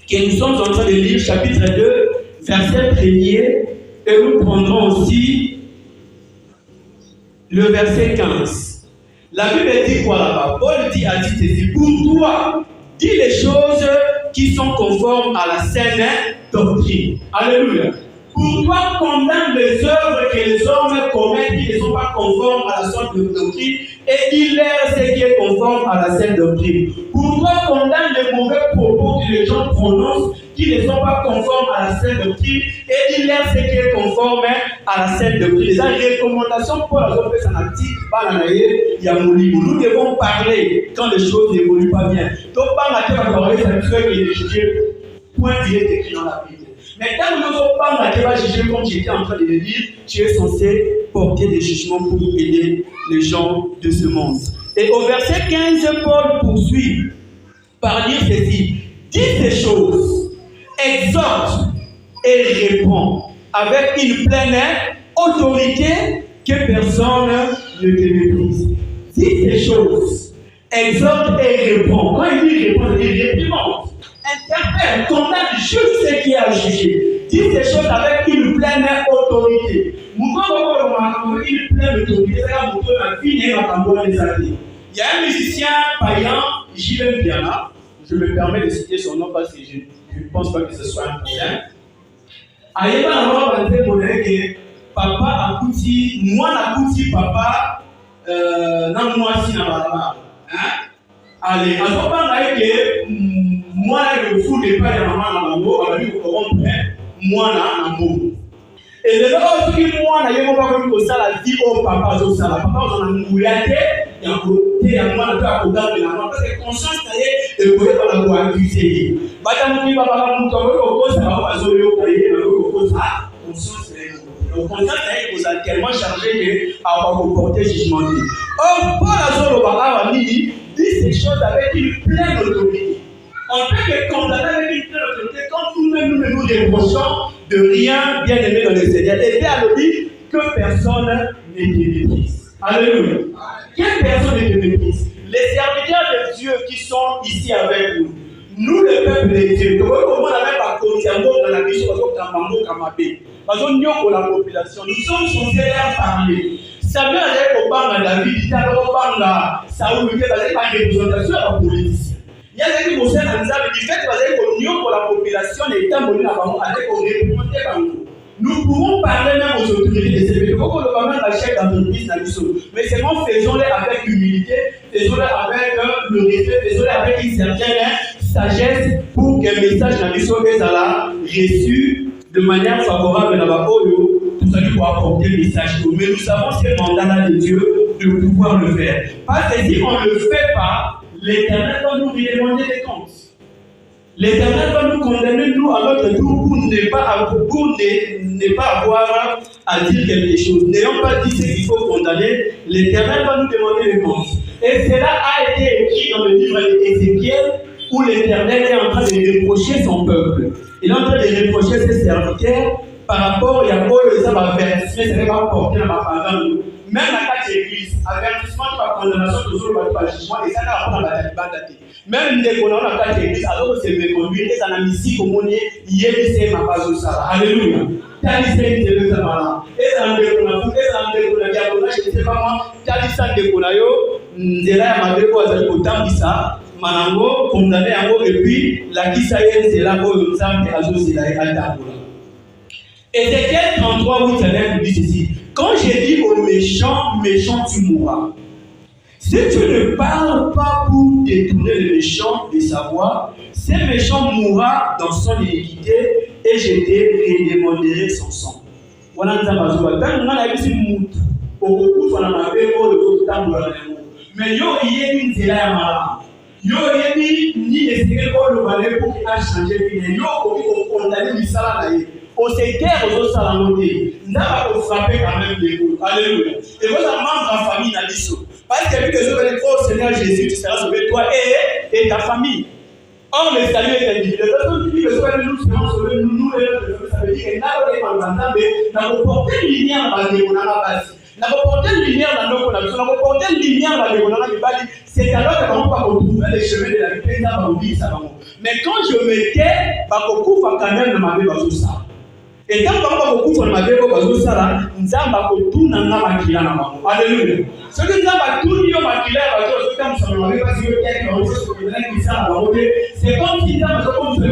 que nous sommes en train de lire, chapitre 2, verset 1er, et nous prendrons aussi le verset 15. La Bible dit quoi là-bas? Paul dit à Tite, pour toi, dis les choses qui sont conformes à la saine doctrine. Alléluia. Pour toi, condamne les œuvres que les hommes commettent qui ne sont pas conformes à la saine doctrine et dis-leur ce qui est conforme à la saine doctrine. Pour toi, condamne les mauvais propos que les gens prononcent qui ne sont pas conformes à la saine doctrine et dis-leur ce qui est conforme à la saine doctrine. Les recommandations pour la zone sanactique, nous devons parler quand les choses n'évoluent pas bien. Donc, par la terre, on va parler de juger, point direct écrit dans la Bible. Mais quand nous ne pas la terre, juger comme j'étais en train de le dire, tu es censé porter des jugements pour aider les gens de ce monde. Et au verset 15, Paul poursuit par dire ceci: dis ces choses, exhorte et réponds avec une pleine autorité que personne ne te méprise. Dis ces choses, exhorte et réponds. Quand il dit répond, il dit réprimande, interpelle, condamne juste ce qui a jugé. Dis ces choses avec une pleine autorité. Une pleine autorité, il y a un musicien païen, J.M. Piana, je me permets de citer son nom parce que je ne pense pas que ce soit un problème. Aïeba alors va dire que papa a coûté, moi n'a coûté papa dans moi si n'a pas. Allez, à ce moment-là, moi le fou n'est pas la maman dans mot, on va dire qu'on moi n'a pas mot. Et le temps où moi n'a pas comme ça la vie au papa au ça, papa on a mouillé, il y a un côté, il y a moi n'a pas côté de la maman parce que conscience est de pouvoir la voir accuser. Madame qui papa nous comme au cause ça va pas zoler au cahier, au cause ça, conscience est au conscience est vous a tellement chargé à avoir comporté jugement. Or Paul a zoé au papa dit ces choses avec une pleine autorité. On peut que condamner avec une pleine autorité quand nous-mêmes nous reprochons de rien bien aimé dans le Seigneur. Et bien, elle dit que personne ne te méprise. Alléluia. Que personne ne te méprise. Les serviteurs de Dieu qui sont ici avec nous, nous le peuple de Dieu, comment on avait pas dans la mission parce qu'on a la population, nous sommes censés leur parler. Samuel avait au banc David, il avait au banc Saoul, il avait pas de représentation à la politicien. Il y a des gens qui ont dit que pour la population, l'État avec nous pouvons parler même aux autorités de ces pays. Il faut que le gouvernement achète l'entreprise dans le mais seulement faisons-les avec humilité, faisons-les avec le respect, faisons-les avec une certaine sagesse pour que le message dans le soit reçu de manière favorable dans la tout ça pour apporter le message. Mais nous avons ce mandat de Dieu de pouvoir le faire. Parce que si on ne le fait pas, l'Éternel va nous demander des comptes. L'Éternel va nous condamner, nous, à notre tour, pour ne pas avoir à dire quelque chose. N'ayons pas dit ce qu'il faut condamner, l'Éternel va nous demander des comptes. Et cela a été écrit dans le livre d'Ézéchiel, où l'Éternel est en train de reprocher son peuple. Il est en train de reprocher ses serviteurs par rapport à Yahweh, ça va faire, ça va porter dans ma parole. même la carte église, avertissement de la condamnation de zolo par jugement, et ça n'a pas la taliban. Même les qu'on a la carte église, alors que c'est méconduit, et ça n'a musique au monde, il y a des ma base au sala. Alléluia. Talisa est le zamana. Et ça en découle, et ça en découle, je ne sais pas moi, Talisa découle, Ndela Mabeko Azali Otambisa, Manango, condamné à mort, et puis la Kisaïen, c'est là où nous sommes, et Azo, c'est là, et Altaboula. Ézéchiel 33, vous savez, dit ceci. Quand j'ai dit au méchant, méchant, tu mourras. Si tu ne parles pas pour détourner le méchant de sa voie, ce méchant mourra dans son iniquité et je te redémanderai son sang. Voilà, nous avons besoin. Quand on a vu ce mot, on a vu le temps. Mais yo, il y a une zéla à malin. Yo, il y a ni les séquelles le balai pour qu'il a changé. Yo, on condamne le salaire. On s'est guère aux autres salariés. Nous avons frappé quand même des coups. Alléluia. Et votre membre de la famille n'a dit ça. Parce que vu que je vais au Seigneur Jésus, tu seras sauvé toi et ta famille. Or, le salut est individuel. Lorsque tu dis que nous serons sauvés, nous et ça veut dire que nous avons porté une lumière dans la base. Nous avons porté une lumière dans nos connexions. Nous avons porté une lumière dans les connexions. C'est alors que nous avons retrouvé les chemins de la vie. Mais quand je me tais, beaucoup de quand même ne m'avaient pas tout ça. Et tant que beaucoup de m'avaient pas tout ça, nous avons tout dans la maquille. Alléluia. Ce que nous avons tout mis au maquille, c'est comme si nous avons complice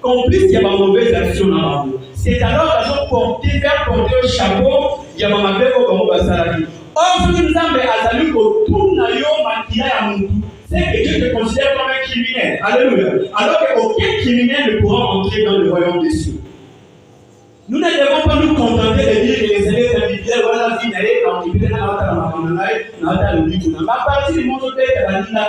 complice, il y a ma mauvaise action dans la. C'est alors qu'ils ont porté, faire porter un chapeau, il y a ma mère au Congo Bassalaki. Or, ce que nous avons azali pour tout nayo maquillage à mon tout, c'est que Dieu te considère comme un criminel. Alléluia. Alors qu'aucun criminel ne pourra entrer dans le royaume des cieux. Nous ne devons pas nous contenter de dire que les élèves individuels, voilà la vie d'aller dans le pays, à partir du monde de la Nina,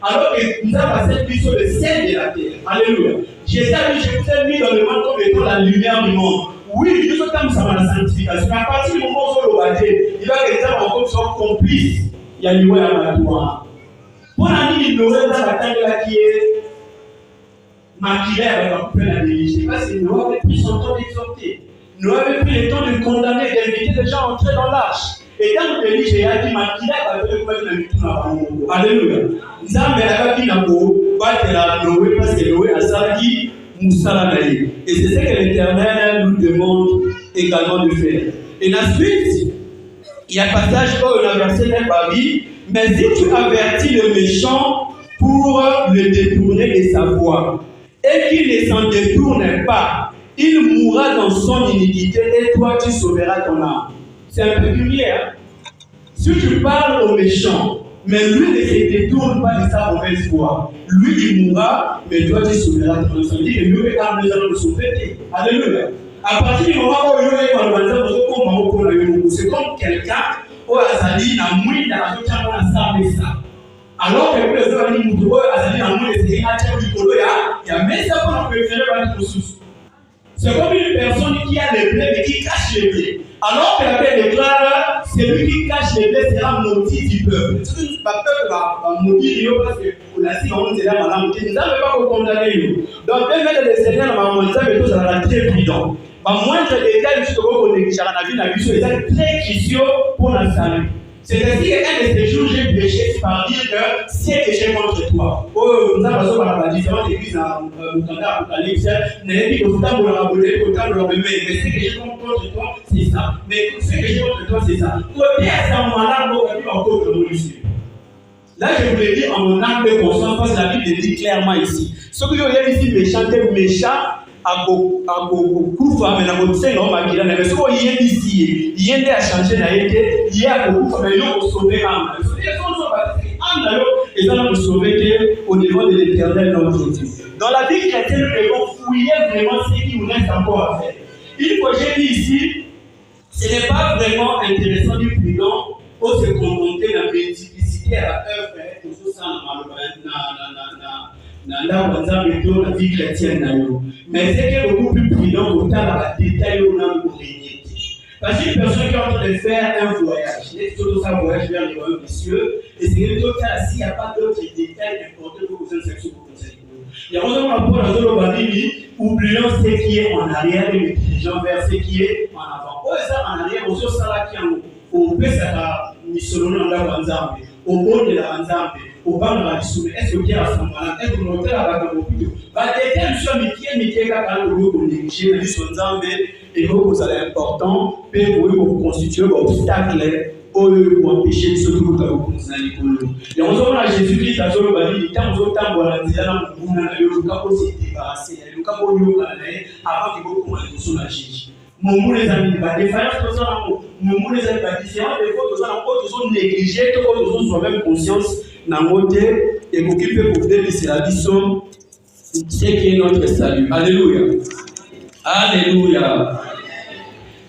alors que nous avons passé plus sur le ciel de la terre. Alléluia. Jésus a dit, je vous ai mis dans le monde comme étant la lumière du monde. Oui, Dieu sommes comme ça dans la sanctification. Mais à partir du moment où on va dire, il va que les hommes encore soient complices. Il y a une loi à la loi. Pour la nuit, il aurait dans la table qui est maquillée avec un peu la négliger. Parce que nous avons pris son temps d'exhorter. Nous avons pris le temps de condamner, d'inviter les gens à entrer dans l'arche. Et quand nous dit, j'ai dit, maquillée avec tout le Alléluia. Nous avons dit, Noé, parce que Noé a sali Moussala. Et c'est ce que l'Éternel nous demande également de faire. Et ensuite, il y a un passage où on a versé les Babi, mais si tu avertis le méchant pour le détourner de sa voie, et qu'il ne s'en détourne pas, il mourra dans son iniquité et toi tu sauveras ton âme. C'est un péculier. Hein? Si tu parles au méchant, mais lui ne se détourne pas de sa mauvaise voie, lui il mourra, mais toi tu sauveras ton âme. Ça veut dire que nous allons nous sauver. Alléluia. À partir du moment où c'est comme quelqu'un où Azali n'a moins d'argent dans sa ça. Alors que les autres animaux Azali n'a moins de il y a même ça qu'on peut faire avec les ressources. C'est comme une personne qui a les blés mais qui cache les blés. Alors que la paix déclare, celui qui cache les blés sera maudit du peuple. C'est une peuple va maudire parce que on a dit on est là madame, nous n'avons pas condamné. Donc même les Seigneurs va maudire mais tout ça va très évident. Moindre détail justement qu'on néglige la vie est très crucial pour la salut. C'est-à-dire qu'un de ces jours, j'ai péché par dire que si j'ai contre toi. Nous avons la différence église dans l'Apocalypse. N'est pas autant pour la beauté, autant pour la bébé. Mais ce que j'ai contre toi, c'est ça. Mais ce que j'ai contre toi, c'est ça. Côté à ce moment-là, on va dire encore que nous ici. Là, je vous l'ai dit en mon âme de conscience, parce que la Bible dit clairement ici. Ce que je viens ici, méchant, à beaucoup mais na botsé non makila na beso yé ici yé a changé na été yé a beaucoup mais yo sauver âme et ça nous sauver au niveau de l'Éternel notre Dieu. Dans la vie chrétienne nous devons fouiller vraiment ce qui nous reste encore à faire. Il faut j'ai dit ici ce n'est pas vraiment intéressant du prudent pour se confronter à la multiplicité à la œuvre pour tout ça la vie chrétienne. Mais c'est que beaucoup plus prudent au temps à la détail au nom de l'unité. Parce qu'une personne qui est en train de faire un voyage, c'est tout ça voyage vers les royaumes des cieux, et c'est que tout cas, s'il n'y a pas d'autres détails importants pour vous faire section pour vous. Il y a vraiment un point dans le Bible, oubliant ce qui est en arrière et nous dirigeons vers ce qui est en avant. Oh, ça en arrière, on se sala qui on peut ça missionner dans la Nzambe, au bord de la Nzambe, au bas de la Bissoumé. Est-ce que Pierre a son malin? Est-ce que l'hôtel a la gamme? Bah, des thèmes sur métier, quand vous vous négligez, vous dites Nzambe, et vous allez important, puis vous constituez un obstacle. Pour empêcher de se trouver dans le et on se à Jésus-Christ à Zolo Bali, quand on s'entend voir la dizaine, on a eu le cas pour se débarrasser, le cas pour nous avant que vous commenciez sur la Jésus. Mon les amis, les frères, mon les amis, différents des fois, nous sommes négligés, nous sommes soi-même conscience, dans le côté, et pour qu'il peut vous dire, c'est la vision, c'est qui est notre salut. Alléluia. Alléluia.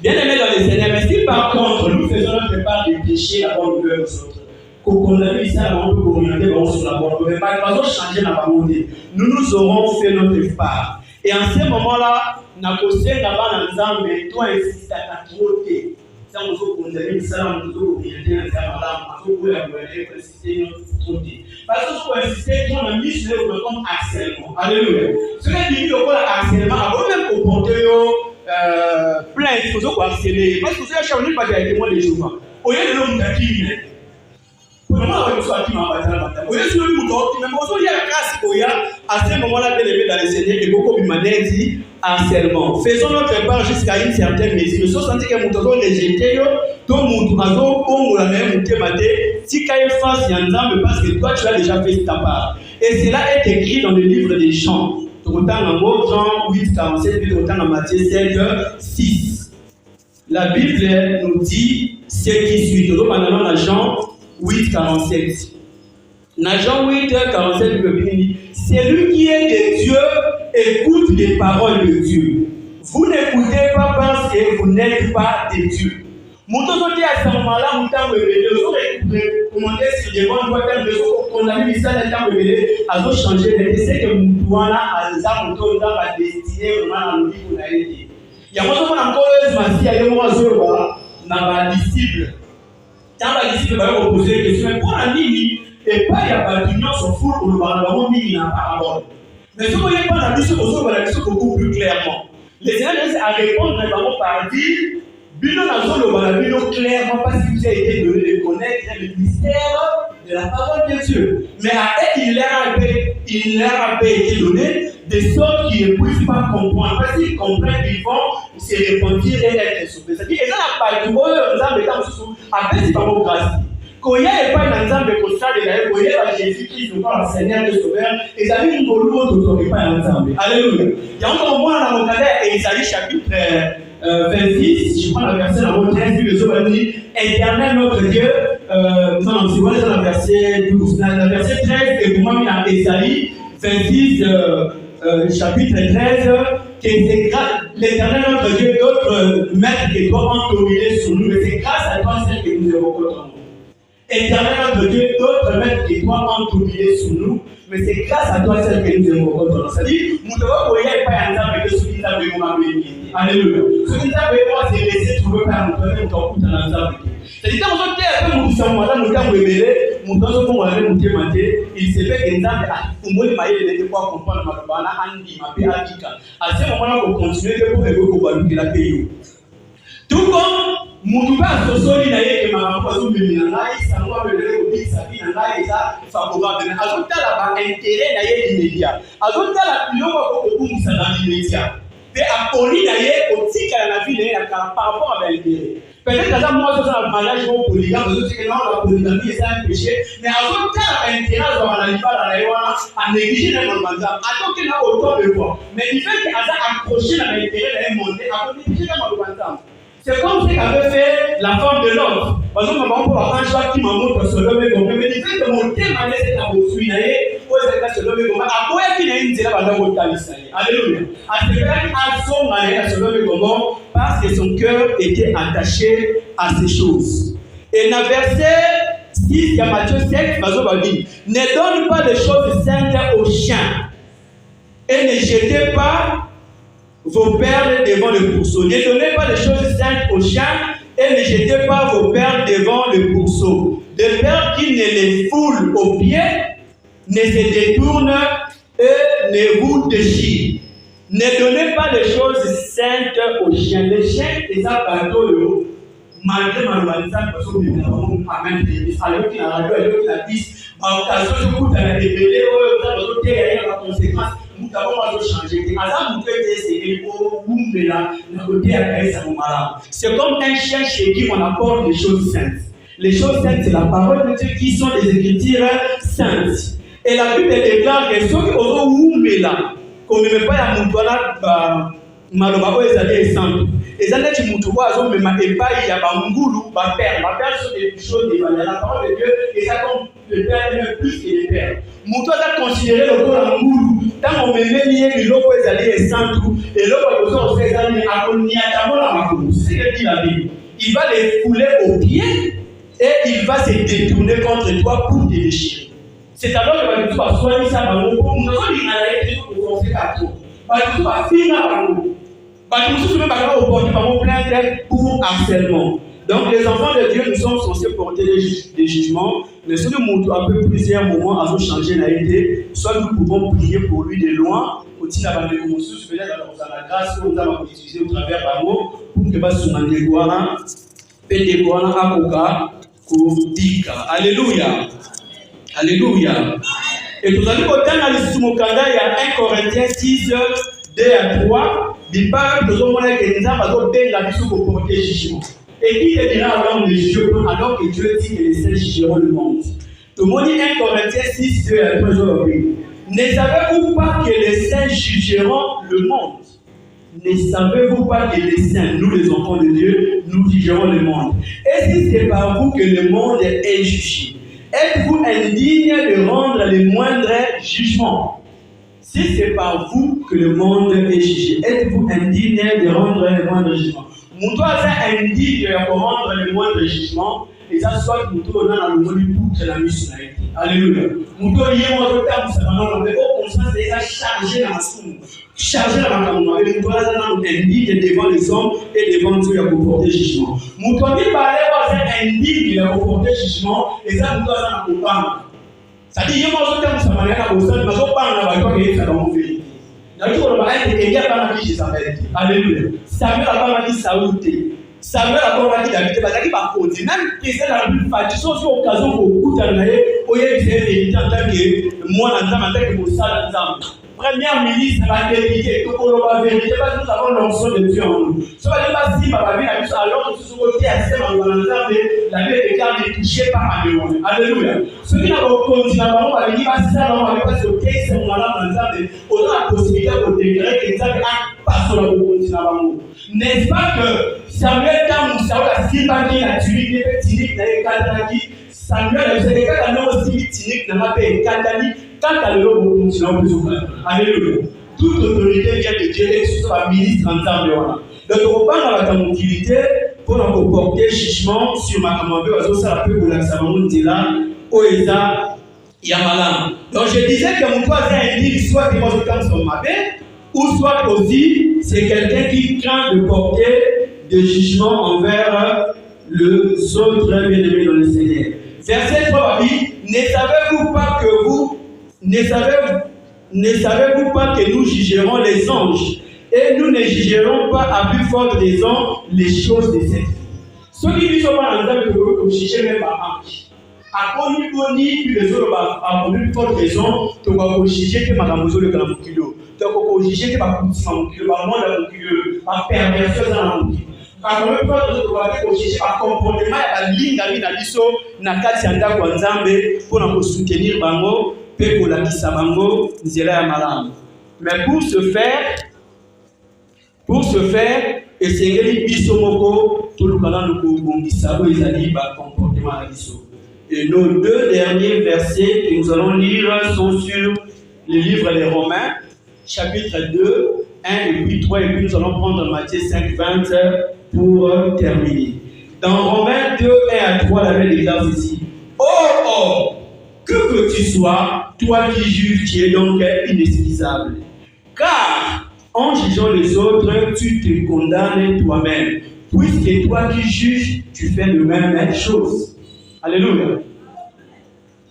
Bien aimé dans les Seigneurs, mais si par contre nous faisons notre part de péché, la bonne nouvelle aux autres, qu'on a vu ça, on peut orienter sur la bonne nouvelle, pas changer la volonté, nous aurons fait notre part. Et en ce moment-là, nous avons posé là-bas dans Nzambe, toi insiste à ta beauté. Ça, nous avons condamné ça, nous avons orienté dans Nzambe, nous avons insister notre beauté. Parce que pour insister, on a mis sur le comme harcèlement. Alléluia. Ce qui est dit, le harcèlement, avant même comporter plainte, il faut harceler. Parce que vous avez changé pas de témoin des jours. Au lieu de l'homme qui est pour le moment, on soit qui m'a battu la bataille. Au lieu de l'homme qui même aujourd'hui, il y a la grâce à ce moment-là, bien aimé dans les Seigneurs, et beaucoup de manière dit harcèlement. Faisons notre part jusqu'à une certaine mesure. Nous sommes sentis que nous avons rejeté, tout le monde a dit, la même si quand il fasse, il y a un temps, parce que toi, tu as déjà fait ta part. Et cela est écrit dans le livre des Chants. Autant en Jean 8, 47, puis autant en Matthieu 7, 6. La Bible nous dit ce qui suit. Donc, maintenant, dans Jean 8, 47. Dans Jean 8, 47, le dit celui qui est de Dieu écoute les paroles de Dieu. Vous n'écoutez pas parce que vous n'êtes pas de Dieu. Mon temps à ce moment-là, mon temps de commander sur des bonnes voies, on a mis ça dans le temps de à changer de c'est que mon doigt là, à mon temps dans la destinée, vraiment dans le livre qu'on a été. Il y a moi, encore une fois, il y a moi, dans ma disciple. Dans ma disciple, va me poser des questions. Mais pour la ligne, et pas il y a pas d'union sur foule pour le parlement, ni dans la parole. Mais si vous voyez pas la mission, vous allez la mission beaucoup plus clairement. Les Seigneurs à répondre vraiment par dire. Bilo Nazolo Balabino clairement parce qu'il vous a été donné de connaître le mystère de la parole de Dieu. Mais à elle, il leur a été donné de sorte qu'ils ne puissent pas comprendre. Parce qu'ils comprennent, ils vont se repentir et être sauvés. C'est-à-dire qu'ils n'ont pas de mots, ils ont des temps sous après c'est pas mon grâce. Quand il y a pas dans Nzambe constat de la quand il y a Jésus-Christ nous parle Seigneur et Sauveur et ça dit nous nous d'autorité pas dans Nzambe. Alléluia. Il y a encore moins dans mon cadre et Isaïe chapitre 26, je prends la verset dans le 13, puis le Zoé dit Éternel notre Dieu, non, c'est quoi dans la verset 12, dans la verset 13, et pour moi, il y a Isaïe 26, chapitre 13, que c'est grâce, l'Éternel notre Dieu, d'autres maîtres que toi ont dominé sur nous, mais c'est grâce à toi celle que nous avons contre nous. Éternel notre Dieu, d'autres maîtres que toi ont dominé sur nous, mais c'est grâce à toi celle que nous avons contre nous. C'est-à-dire, nous devons voyer pas un temps avec ce qui t'a fait mon béni. Alléluia. Ce qui t'a fait moi, c'est laisser trouver par nous, nous t'en coûte dans l'ensemble. C'est-à-dire, quand on dit que nous sommes là, nous avons révélé, nous avons révélé, nous avons maté, il s'est fait que nous avons fait mailler les devoirs comprendre ma bana, Andi, ma paix, Adika. À ce moment-là, on continue pour évoluer pour la paix. Tout comme Moutouba Sosoli n'a été ma maman de Minanaï, ça m'a révélé au dit, ça vit en là et ça favorable. Ajouta là-bas, intérêt n'a été immédiat. Ajouta là, il y a beaucoup de ça dans l'immédiat. Et à Poli d'ailleurs, au tic à la vie, par rapport à l'intérêt. Peut-être que moi, je suis en mariage au polygame, je sais que non, la polygamie est un péché, mais ajouta l'intérêt dans la vie, à négliger les moments. Attends qu'il y a autant de fois. Mais il fait qu'il y a accroché dans l'intérêt d'un monde, à négliger les moments. C'est comme ce qu'avait fait la femme de l'autre. Par exemple, maman, pour un choix qui m'a montré sur le même moment, mais il fait que mon thème allait être poursuivi. Pour être sur le même moment, à quoi est-ce qu'il y a une télé à la haute Alléluia. À ce faire, à son manière sur le même moment, parce que son cœur était attaché à ces choses. Et dans verset 6, il y a Matthieu 7, ne donne pas des choses saintes aux chiens et ne jetez pas vos perles devant le pourceau. Ne donnez pas des choses saintes aux chiens et ne jetez pas vos perles devant le pourceau. Des perles qui ne les foulent aux pieds, ne se détournent et ne vous déchirent. Ne donnez pas les choses saintes aux chiens. Les chiens, ils ont bateau, malgré ma loisir, parce que nous avons amen, alors qu'il a radio, alors qu'il a dit, en occasion de coup, il a révélé, il y a la conséquence, nous avons changé. C'est comme un chien chez qui on apporte les choses saintes. Les choses saintes, c'est la parole de Dieu qui sont des écritures saintes. Et la Bible déclare que ceux qui ont là, qu'on ne met pas à Moutouala, Maloba, ils allaient ensemble. Et ça, les Moutouala, ils ont même pas, il y a un goulou, ma père. Ma père, sont des choses, la parole de Dieu, et ça compte le père même plus que les pères. Moutouala a considéré le corps en goulou. Tant qu'on met les locaux, ils allaient ensemble, et l'autre, ils ont fait ça, c'est ce que dit la Bible. Il va les fouler aux pieds, et il va se détourner contre toi pour te déchirer. C'est alors que tu vas soigner ça dans le monde. Nous avons dit qu'on a fait à tout. Tu vas finir par nous. Tu vas porter par mon plainte pour harcèlement. Donc, les enfants de Dieu, nous sommes censés porter des jugements. Mais si nous avons plusieurs moments à nous changer la idée, soit nous pouvons prier pour lui de loin, aussi dans la grâce que nous avons utilisée au travers par mots, pour que nous soyons des guanas, et des guanas à Koka, Koudika. Alléluia. Alléluia. Et tout à l'heure, quand on a le Sumokanda, il y a 1 Corinthiens 6, 2 à 3, il parle de ce moment-là que nous avons fait la mission pour porter jugement. Et qui te dira alors les Dieu, alors que Dieu dit que les saints jugeront le monde. Tout le monde dit 1 Corinthiens 6, 2 à 3, ne savez-vous pas que les saints jugeront le monde? Ne savez-vous pas que les saints, nous les enfants de Dieu, nous jugerons le monde? Et si c'est par vous que le monde est jugé, êtes-vous indigne de rendre les moindres jugements? Si c'est par vous que le monde est jugé, êtes-vous indigne de rendre les moindres jugements? Mon doigt est indigne de rendre les moindres jugements, et ça soit mon doigt dans le monde pour la mission. Alléluia. Mon doigt y est en retard, ça va mais au conscience déjà chargé dans la somme, chargé dans la main, et mon doigt est indigne devant les hommes et devant Dieu pour porter jugement. Mon doigt qui parlait est indigne de porter jugement, et ça mon doigt dans le temps. Ça dit, il y a un temps où ça m'a l'air à vous, ça ne va pas en avoir que ça va vous faire. Alléluia. Samuel a dit Saoul. Samuel a dit David. Parce qu'il va continuer. Même président de la République, il y a une occasion pour beaucoup d'années. Il y a une vérité en tant que moi, en tant que Moussa, Première ministre, la vérité, tout le monde vérité, parce que nous avons l'onction de Dieu en nous. Ce n'est pas si ma vie a vu alors que ce côté assez dans la vie est déclarée touchée par la mémoire. Alléluia. Ceux qui n'ont pas continué à voir, il va se faire, on va passer au quai, c'est mon malade dans le temps, on a la possibilité de déclarer que ça passe sur la continuer à voir. N'est-ce pas que Samuel, quand Moussa a Sylvanie, la tunique, Tinique, Samuel, c'est des cas aussi Tinique, n'a pas été Katani. Quand à l'eau, vous continuez à vous faire. Alléluia. Toute autorité vient de Dieu et ce soit ministre en temps de voilà. Donc, on parle de la tranquillité pour nous porter jugement sur ma commande. Parce que ça peut vous l'accès à mon dit là, Oeza, Yamala. Donc, je disais que mon voisin indique soit que moi je tombe sur ma bête, ou soit aussi c'est quelqu'un qui craint de porter des jugements envers les autres bien-aimés dans le Seigneur. Verset 3 dit, ne savez-vous pas que nous jugerons les anges et nous ne jugerons pas à plus forte raison les choses de cette vie. Ceux qui ne sont pas en train de juger même par ange. À Koni, les autres, à plus forte raison, tu vas juger que Madame Mozo le Kalamukilo. Tu vas juger que Mamukilo, Mamukilo, ma perversion dans la Mukilo. Par contre, tu vas juger par comportement, la ligne d'amis dans l'ISO, Nakati Anda Kwanzambe, pour nous soutenir Bango. Mais pour ce faire, essayez bisomoko tout le canal de Bongissabo et Zali va comportement à l'ISO. Et nos deux derniers versets que nous allons lire sont sur le livre des Romains, chapitre 2, 1 et puis 3, et puis nous allons prendre Matthieu 5, 20 pour terminer. Dans Romains 2, 1 à 3, la Bible déclare ceci. Oh! Que tu sois, toi qui juges, tu es donc inexcusable. Car, en jugeant les autres, tu te condamnes toi-même. Puisque toi qui juges, tu fais de même chose. Alléluia.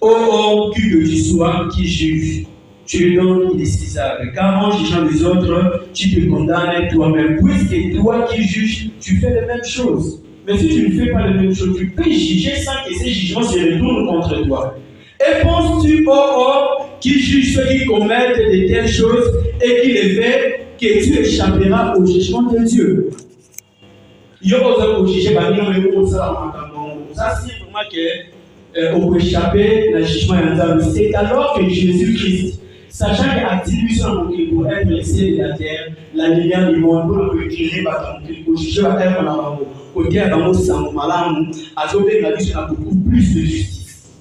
Oh, que tu sois qui juges, tu es donc indécisable. Car en jugeant les autres, tu te condamnes toi-même. Puisque toi qui juges, tu fais les mêmes choses. Mais si tu ne fais pas les mêmes choses, tu peux juger sans que ces jugements se retournent contre toi. Et penses-tu, ô homme, qui juge ceux qui commettent de telles choses et qui les fait, que tu échapperas au jugement de Dieu? Ça, c'est vraiment que on peut échapper au jugement de Dieu. C'est alors que Jésus-Christ, sachant qu'il a attribution pour être le ciel de la terre, la lumière du monde, pour le éclairer pour juger la terre dans côté à beaucoup plus de justice.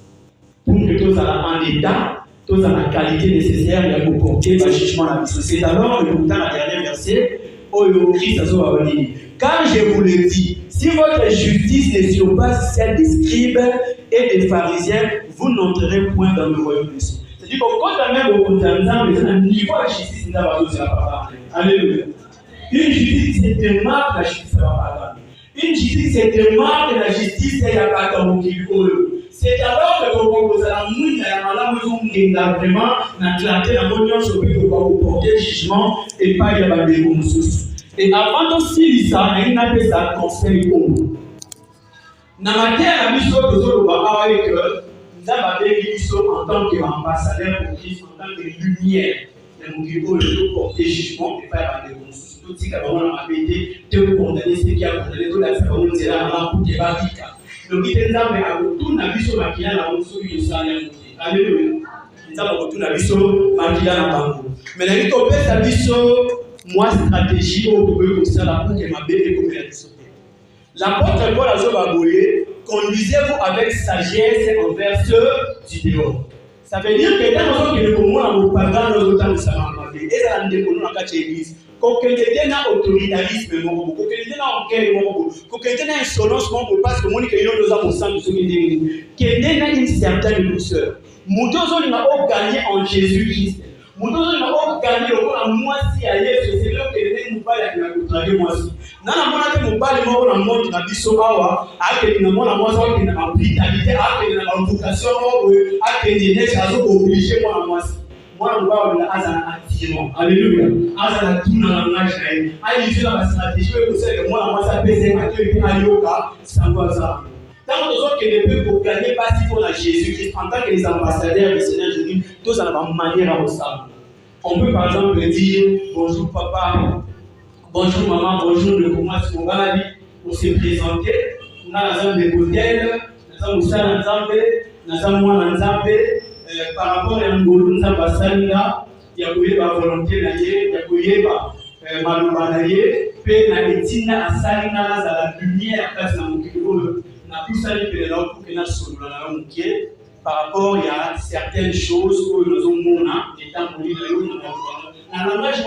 Pour que tous en état, tous en la qualité nécessaire pour porter le jugement à la vie. C'est alors que nous dans la dernière verset, où Christ a dit, car je vous le dis, si votre justice ne surpasse celle des scribes et des pharisiens, vous n'entrerez point dans le royaume des cieux. C'est-à-dire que quand même au contentant, mais c'est un niveau de justice qui n'a pas besoin de la Alléluia. Une justice, c'est une marque de la justice qui n'a pas Une justice, c'est une marque de la justice qui n'a pas c'est alors que vous avez vraiment clarté la bonne chose pour porter le jugement et pas y avoir des bons soucis. Et avant aussi, ça, il n'a pas ça conseil pour nous. Dans la terre, la mission de Zolo va avec nous avons des missions en tant qu'ambassadeur pour Christ, en tant que lumière. De porter le jugement et pas y avoir des bons soucis. Tout ce qu'on a été de condamner, ce qui a condamné, tout la famille, c'est là pour qu'il va vite. Donc, il est là, mais à retour, on a vu sur Makila, la ressource du salaire. Alléluia. Il a retour, on a vu sur Makila, la banque. Mais la vie qu'on fait, ça vu sur moi, stratégie, au bout de ça, la banque, et ma belle, et comme elle a dit. L'apôtre Paul a dit, conduisez-vous avec sagesse envers ceux du dehors. Ça veut dire que dans le moment où on parle dans nos temps de Samara, et ça, on déconne dans la église. Qu'aucun n'ait un autoritarisme, qu'aucun n'ait un enquête, qu'aucun n'ait un insolence, parce que mon équipe nous a poussé de ce qu'il y a une certaine douceur. Nous devons gagner en Jésus-Christ. Nous devons gagner au moitié à Yesu. C'est là que nous parlons de la contraire moitié. Nous avons parlé de la mort de la biso awa, avec la mort de la mort de la brutalité, avec la vocation, avec les nègres, à obliger moi la moitié. Moi, je vois un attirant. Alléluia. Azana tout dans la langage. Aïe, la stratégie, vous savez que moi, ça pèse un peu de yoga, ça va ça. Tant que les peuples pour gagner, pas si pour la Jésus-Christ, en tant que les ambassadeurs du Seigneur Jésus, tous à la manière à ressemble. On peut par exemple dire bonjour papa, bonjour maman, bonjour le comment est-ce qu'on va la vie pour se présenter. On a la zone de modèle, la zone de salle en Zambé, la zone de Zambé. Par rapport à Ngolo Nzambasanga, il y a eu la volonté d'aller, il y a eu Malubanaye, puis la médecine à Salina, la lumière à la Mukiro, n'a plus sali que là pour que nous soyons dans la Mukier. Par rapport à certaines choses que nous avons étant pour nous, dans la langage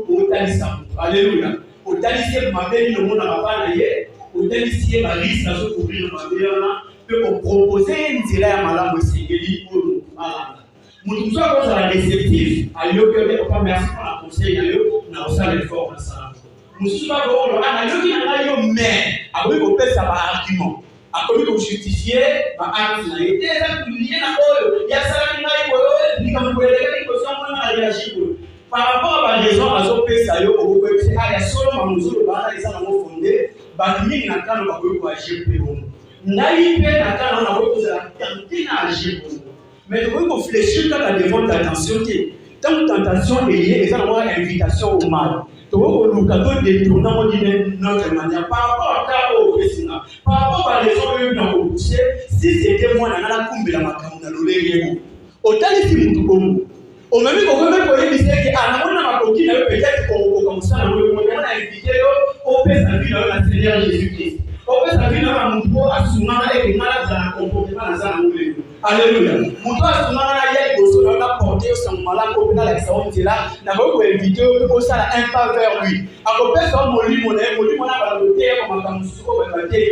au Talisam. Alléluia. Au Talisam, ma belle, le monde n'a pas d'ailleurs. Au Talisam, ma liste, la chose pour nous, ma belle, peut proposer une télé à Madame Ossigeli pour nous. Nous sommes à la réceptive. Ailleurs que pas merci pour la conseil, ailleurs, nous avons ça l'effort ensemble. Nous sommes à ailleurs qui n'a pas eu mais, après qu'on peut ça par argument. Après qu'on justifie, par acte, il y a ça qui est il y a ça qui est il y a comme vous voyez, il y a réagi par rapport à la raison, à ce que ça y est, il y a seulement nous autres, il y a ça dans mon fondé, il y a un cas où agir pour nous. Naïve n'a qu'à en avoir posé la tenter à agir pour nous. Mais nous devons réfléchir quand la devant tentation. Tant que tentation est liée, ils ont une invitation au mal. Donc, nous devons détourner notre manière par rapport à ça au Christina. Par rapport à les gens qui ont poussé, si c'était moi, on a la kumbe la macaron dans l'oreille. Autant les films tout comme au même moment, on peut dire que on a coquille peut-être comme ça, on a invité au Père Saint-Louis dans la Seigneur Jésus-Christ. On peut s'appuyer dans la mouton à Soumana et les malades dans un comportement dans un moulin. Alléluia. Mouton à Soumana, il y a des choses qu'on a portées au sein malade, au final, avec sa honte là, n'a pas pu inviter au sein un pas vers lui. À côté de ça, Moli Monet, Moli Monet va le faire comme un camusou, va le faire.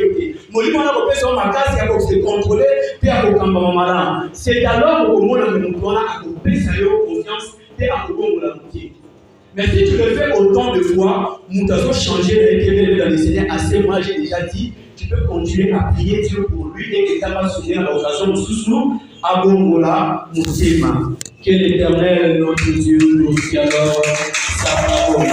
Moli Monet va faire son macasse, il va se contrôler, puis à côté de malade. C'est alors que le monde a mouton à côté de sa confiance, et à côté de la moutier. Mais si tu le fais autant de fois, nous devons changer les Seigneur. À ce moment, j'ai déjà dit, tu peux continuer à prier Dieu pour lui et que ça va soutenir l'occasion de sous à Bongola, Moussema. Que l'Éternel, notre Dieu, nous dit alors sa parole.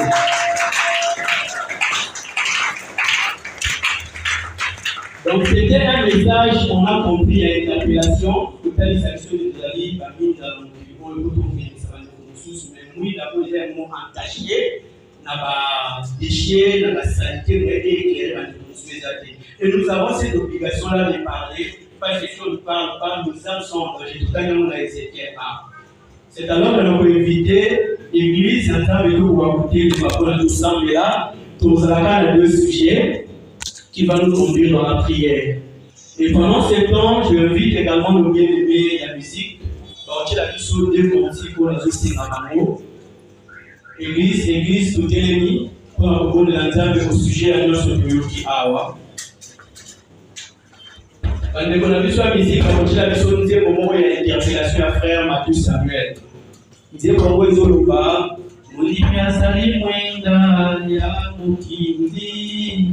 Donc, c'était un message, on a compris à l'interpellation, telle section de la vie, parmi on le retrouve, ça va nous mais oui, d'abord, il y a un mot entaché, n'a pas déchié, n'a pas saleté, n'a pas éclairé, et nous avons cette obligation-là de parler, pas question de parler, nos âmes sont en danger, tout à l'heure, on a Ézéchiel 1. C'est alors que nous avons invité l'église, en train de nous écouter, nous avons tout ça, mais là, nous avons deux sujets qui va nous conduire dans la prière. Et pendant ce temps, je invite également nos bien-aimés la musique. Donc, il a mission de commencer pour la justice à Mano. Église, tout ennemi, pour un propos de l'entendre au sujet à notre Yoki Awa. Quand on a vu sur la musique, quand il a mission de dire comment il y a une interpellation à frère Mathieu Samuel. Il disait comment ils ont le bas. Olivia Sali Mwenda, ya Mukindi.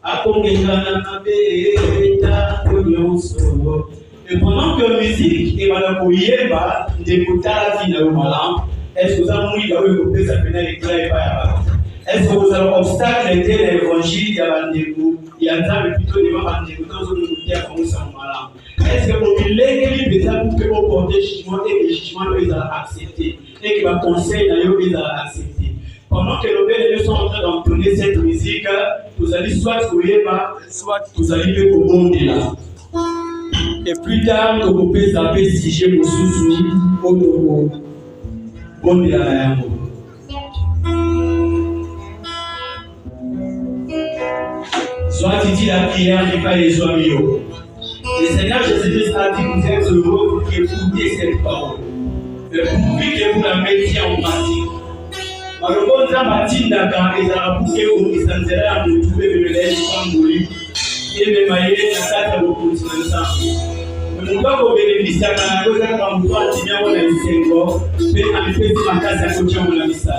Et pendant que la musique est malade, d'écouter la vie de l'homme, est-ce que vous avez envie d'écouter sa peine éclair? Est-ce que vous avez obstacle de l'évangile? Il y a un plutôt des gens qui ont écouté à est-ce que vous voulez que les pour porter jugement et les jugements ils ont accepté et que le conseil d'ailleurs ils ont accepté? Pendant que nos belles sont en train d'entonner cette musique, vous allez soit trouver pas, soit vous allez au bon de là. Et plus tard, vous pouvez zapper si j'ai mon sous-sous au bon de la. Soit tu dis la prière n'est pas les amis. Le Seigneur Jésus-Christ a dit que vous êtes heureux pour écouter cette parole. Mais pour que vous la mettiez en pratique. Malheureusement, Matinda, quand ils ont bouqué au Misanzera, à nous trouver le lait Famboli, et le maïs, la tête au continent. Mais nous avons bénéficié à la cause de la campagne, qui vient de l'Isengo, mais à l'effet de la case à côté de la Missa.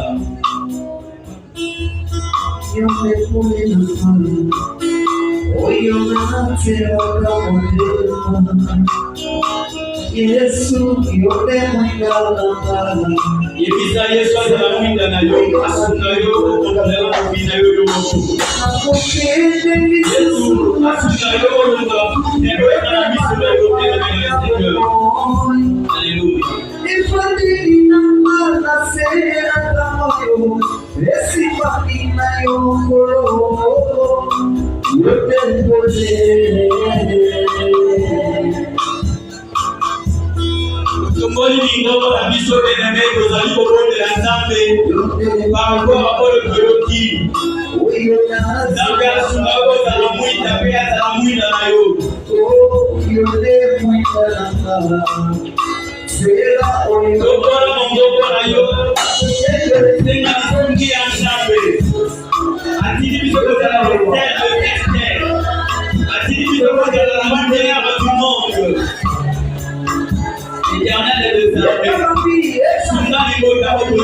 Yesu yote mwingala Yebisa Yesu azala mwinda na yo asuna yo okondolela kubina yo yomoto Yesu asuna yo longa nebo ekala miso na yo tena na Seigneur Alléluia Ifadili na mala sera kamoyo Esifadili na yo koro Yote mbole Tomoni mingomo na biso beneme kozali kobondela Nzambe par rapport à Paul Kiyoki. Nzambe asunga kozala mwita pe azala mwina na yo. Tokola mongoko na yo. Senga songi ya Nzambe. Atili biso kozala hotel de Esther. Atili biso kozala la manière du monde. L'éternel est le Seigneur. Sunda Nicola, comme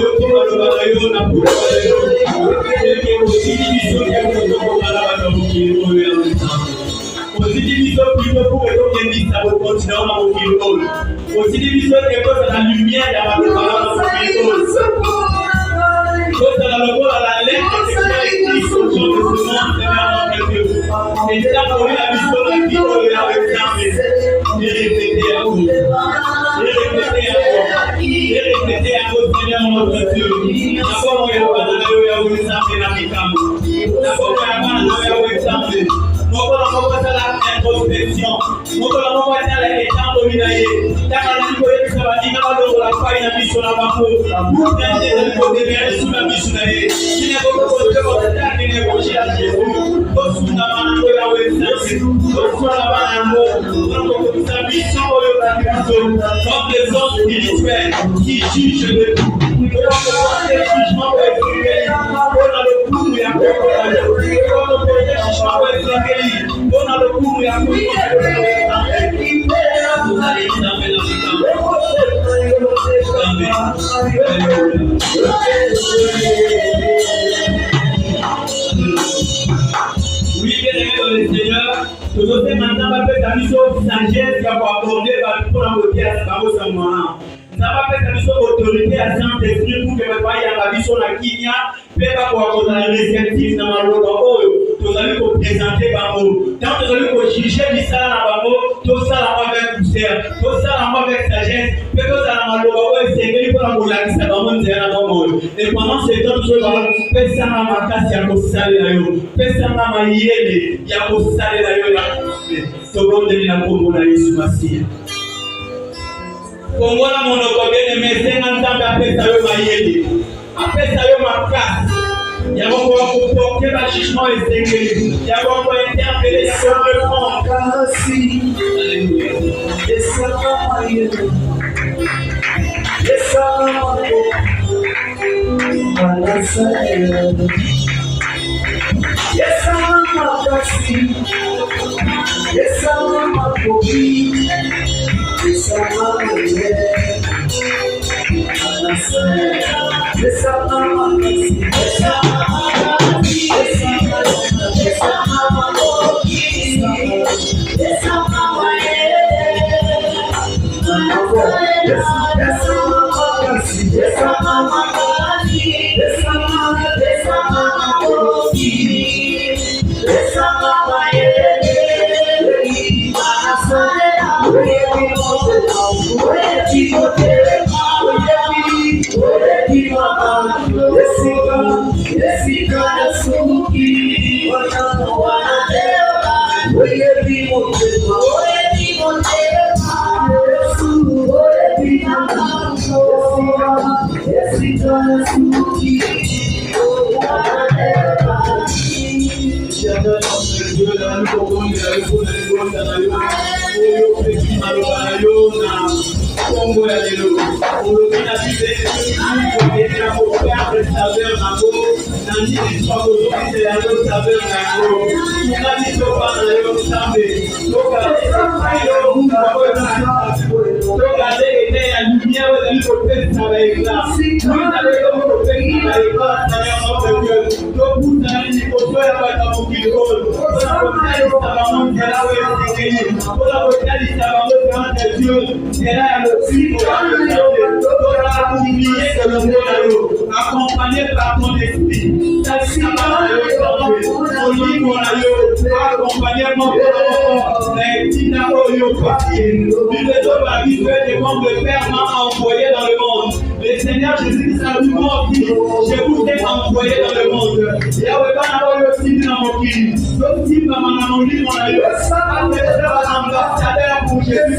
les hommes spirituels qui jugent le tout. Oui, bien aimé dans le Seigneur, nous sommes maintenant pas fait la mission sagesse qui a accordé pour la beauté à ce moment. Ça va faire la mission autorité à Saint-Esprit pour que le pays a la vision la Kinya, mais pas pour avoir la réceptive dans la loi. Nous allons vous présenter Bamo. Quand nous allons vous juger du ça dans Bamo, tout ça avec poussière, tout ça avec sagesse, mais tout ça dans la loi, c'est venu pour la moula qui s'est dans le et pendant ce temps, nous allons faire ça dans ma casse, il y a pour ça les aïeux, faire ça dans ma yéle, il y a pour ça les aïeux, seconde de la Congo, la Yesu Massia. Congo, la monoko bien aimé, c'est un temps après ça, ma yéle, après ça, ma casse. Il y a encore porter le jugement et sécurité. Il y a encore interpeller sur le fond. Accompagné par ton esprit, le Seigneur Jésus a dit, je vous ai envoyé dans le monde. Ambassadeur pour Jésus,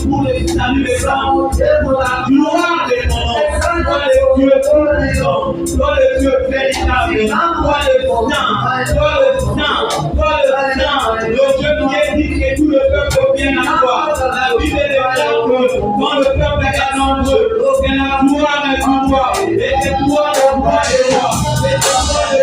pour le salut des hommes, pour la gloire de ton nom. Toi le Dieu puissant, toi le Dieu véritable, toi le saint, toi le saint, toi le saint, le Dieu qui est dit que tout le peuple vient à toi. La Bible déclare que quand le peuple est nombreux, c'est la gloire de toi, et c'est toi le roi des rois, c'est toi le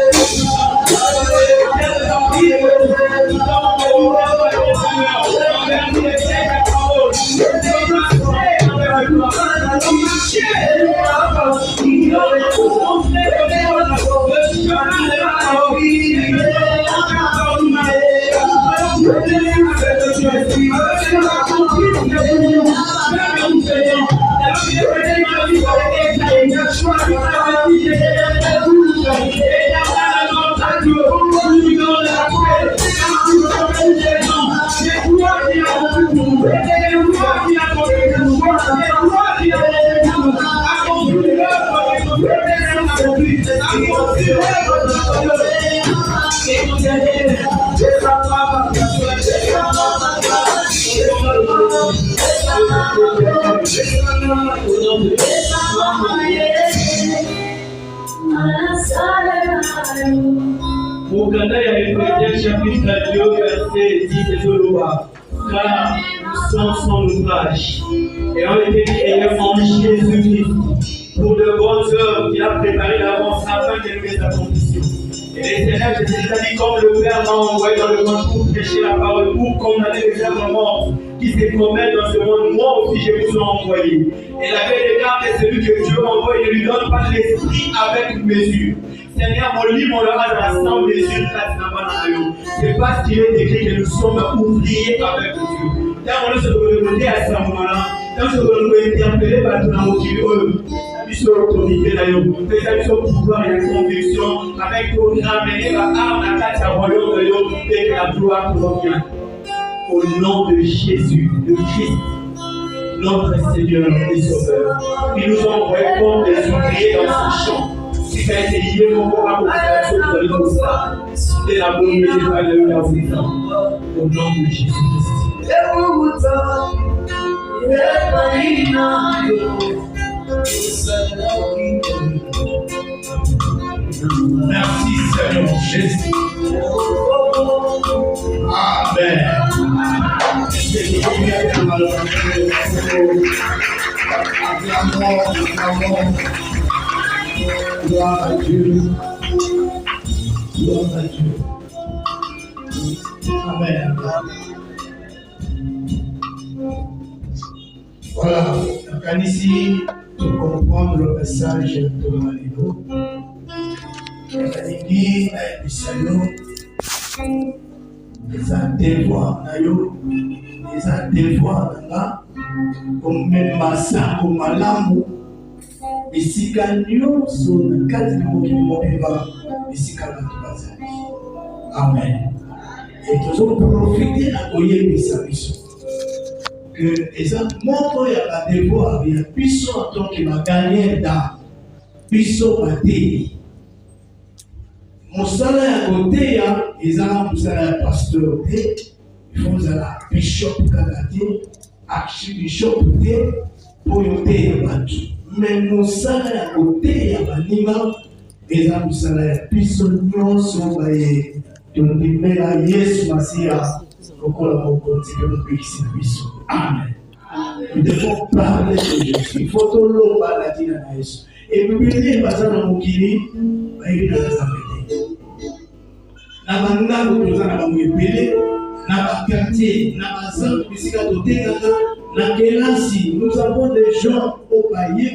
Ouganda ya Éphésiens chapitre 2 verset 10 et Zoloba. Car nous sommes son ouvrage et ont été créés en Jésus-Christ pour de bonnes œuvres qu'il a préparées d'avance afin que nous les accomplissions. Et les Seigneur, je t'ai dit, comme le Père m'a envoyé dans le monde pour prêcher la parole, pour condamner les êtres morts qui se commettent dans ce monde, moi aussi je vous ai envoyé. Et la paix des gardes est celui que Dieu envoie, il ne lui donne pas l'esprit avec mesure. Seigneur, mon livre, on leur a sans mesure, c'est parce qu'il est écrit que nous sommes ouvriers avec Dieu. Quand on se retrouve à ce moment-là, quand on se retrouve interpellé par tout le monde qui veut, sur l'autorité d'ailleurs, fais sur pouvoir et la conviction, avec pour ramener la arme à la royaume de Dieu et que la gloire revienne. Au nom de Jésus, de Christ, notre Seigneur et Sauveur, il nous a envoyé comme des ouvriers dans ce champ. Si ça a été lié, mon corps a construit tout ça. C'est la bonne idée de la au nom de Jésus-Christ. Merci Seigneur Jésus. Amen. Gloire à Dieu. Gloire à Dieu. Amen. Voilà, donc ici, pour comprendre le message de Malino, il dit à Ebisayo, les a devoirs, les a devoirs là, comme même massa, comme malamu, et si gagnons sur le cadre de mon et si gagnons Amen. Et toujours profiter à coller les services. Que les montrent qu'il y a des devoirs, il y a puissant en tant qu'il va gagner d'âme, puissant à terre. Mon salaire à côté, ils ont un salaire pasteur, ils font un bishop canadien, archbishop pour y payer battu. Mais mon salaire à côté, il y a ils ont un salaire puissant, nous sommes là, Yesu Masia. Amen. Nous devons parler de Jésus. Il faut que l'on parle de Jésus. Et puis, il y a des gens qui disent il y a des gens qui disent il y a des gens qui disent nous avons des gens au pays.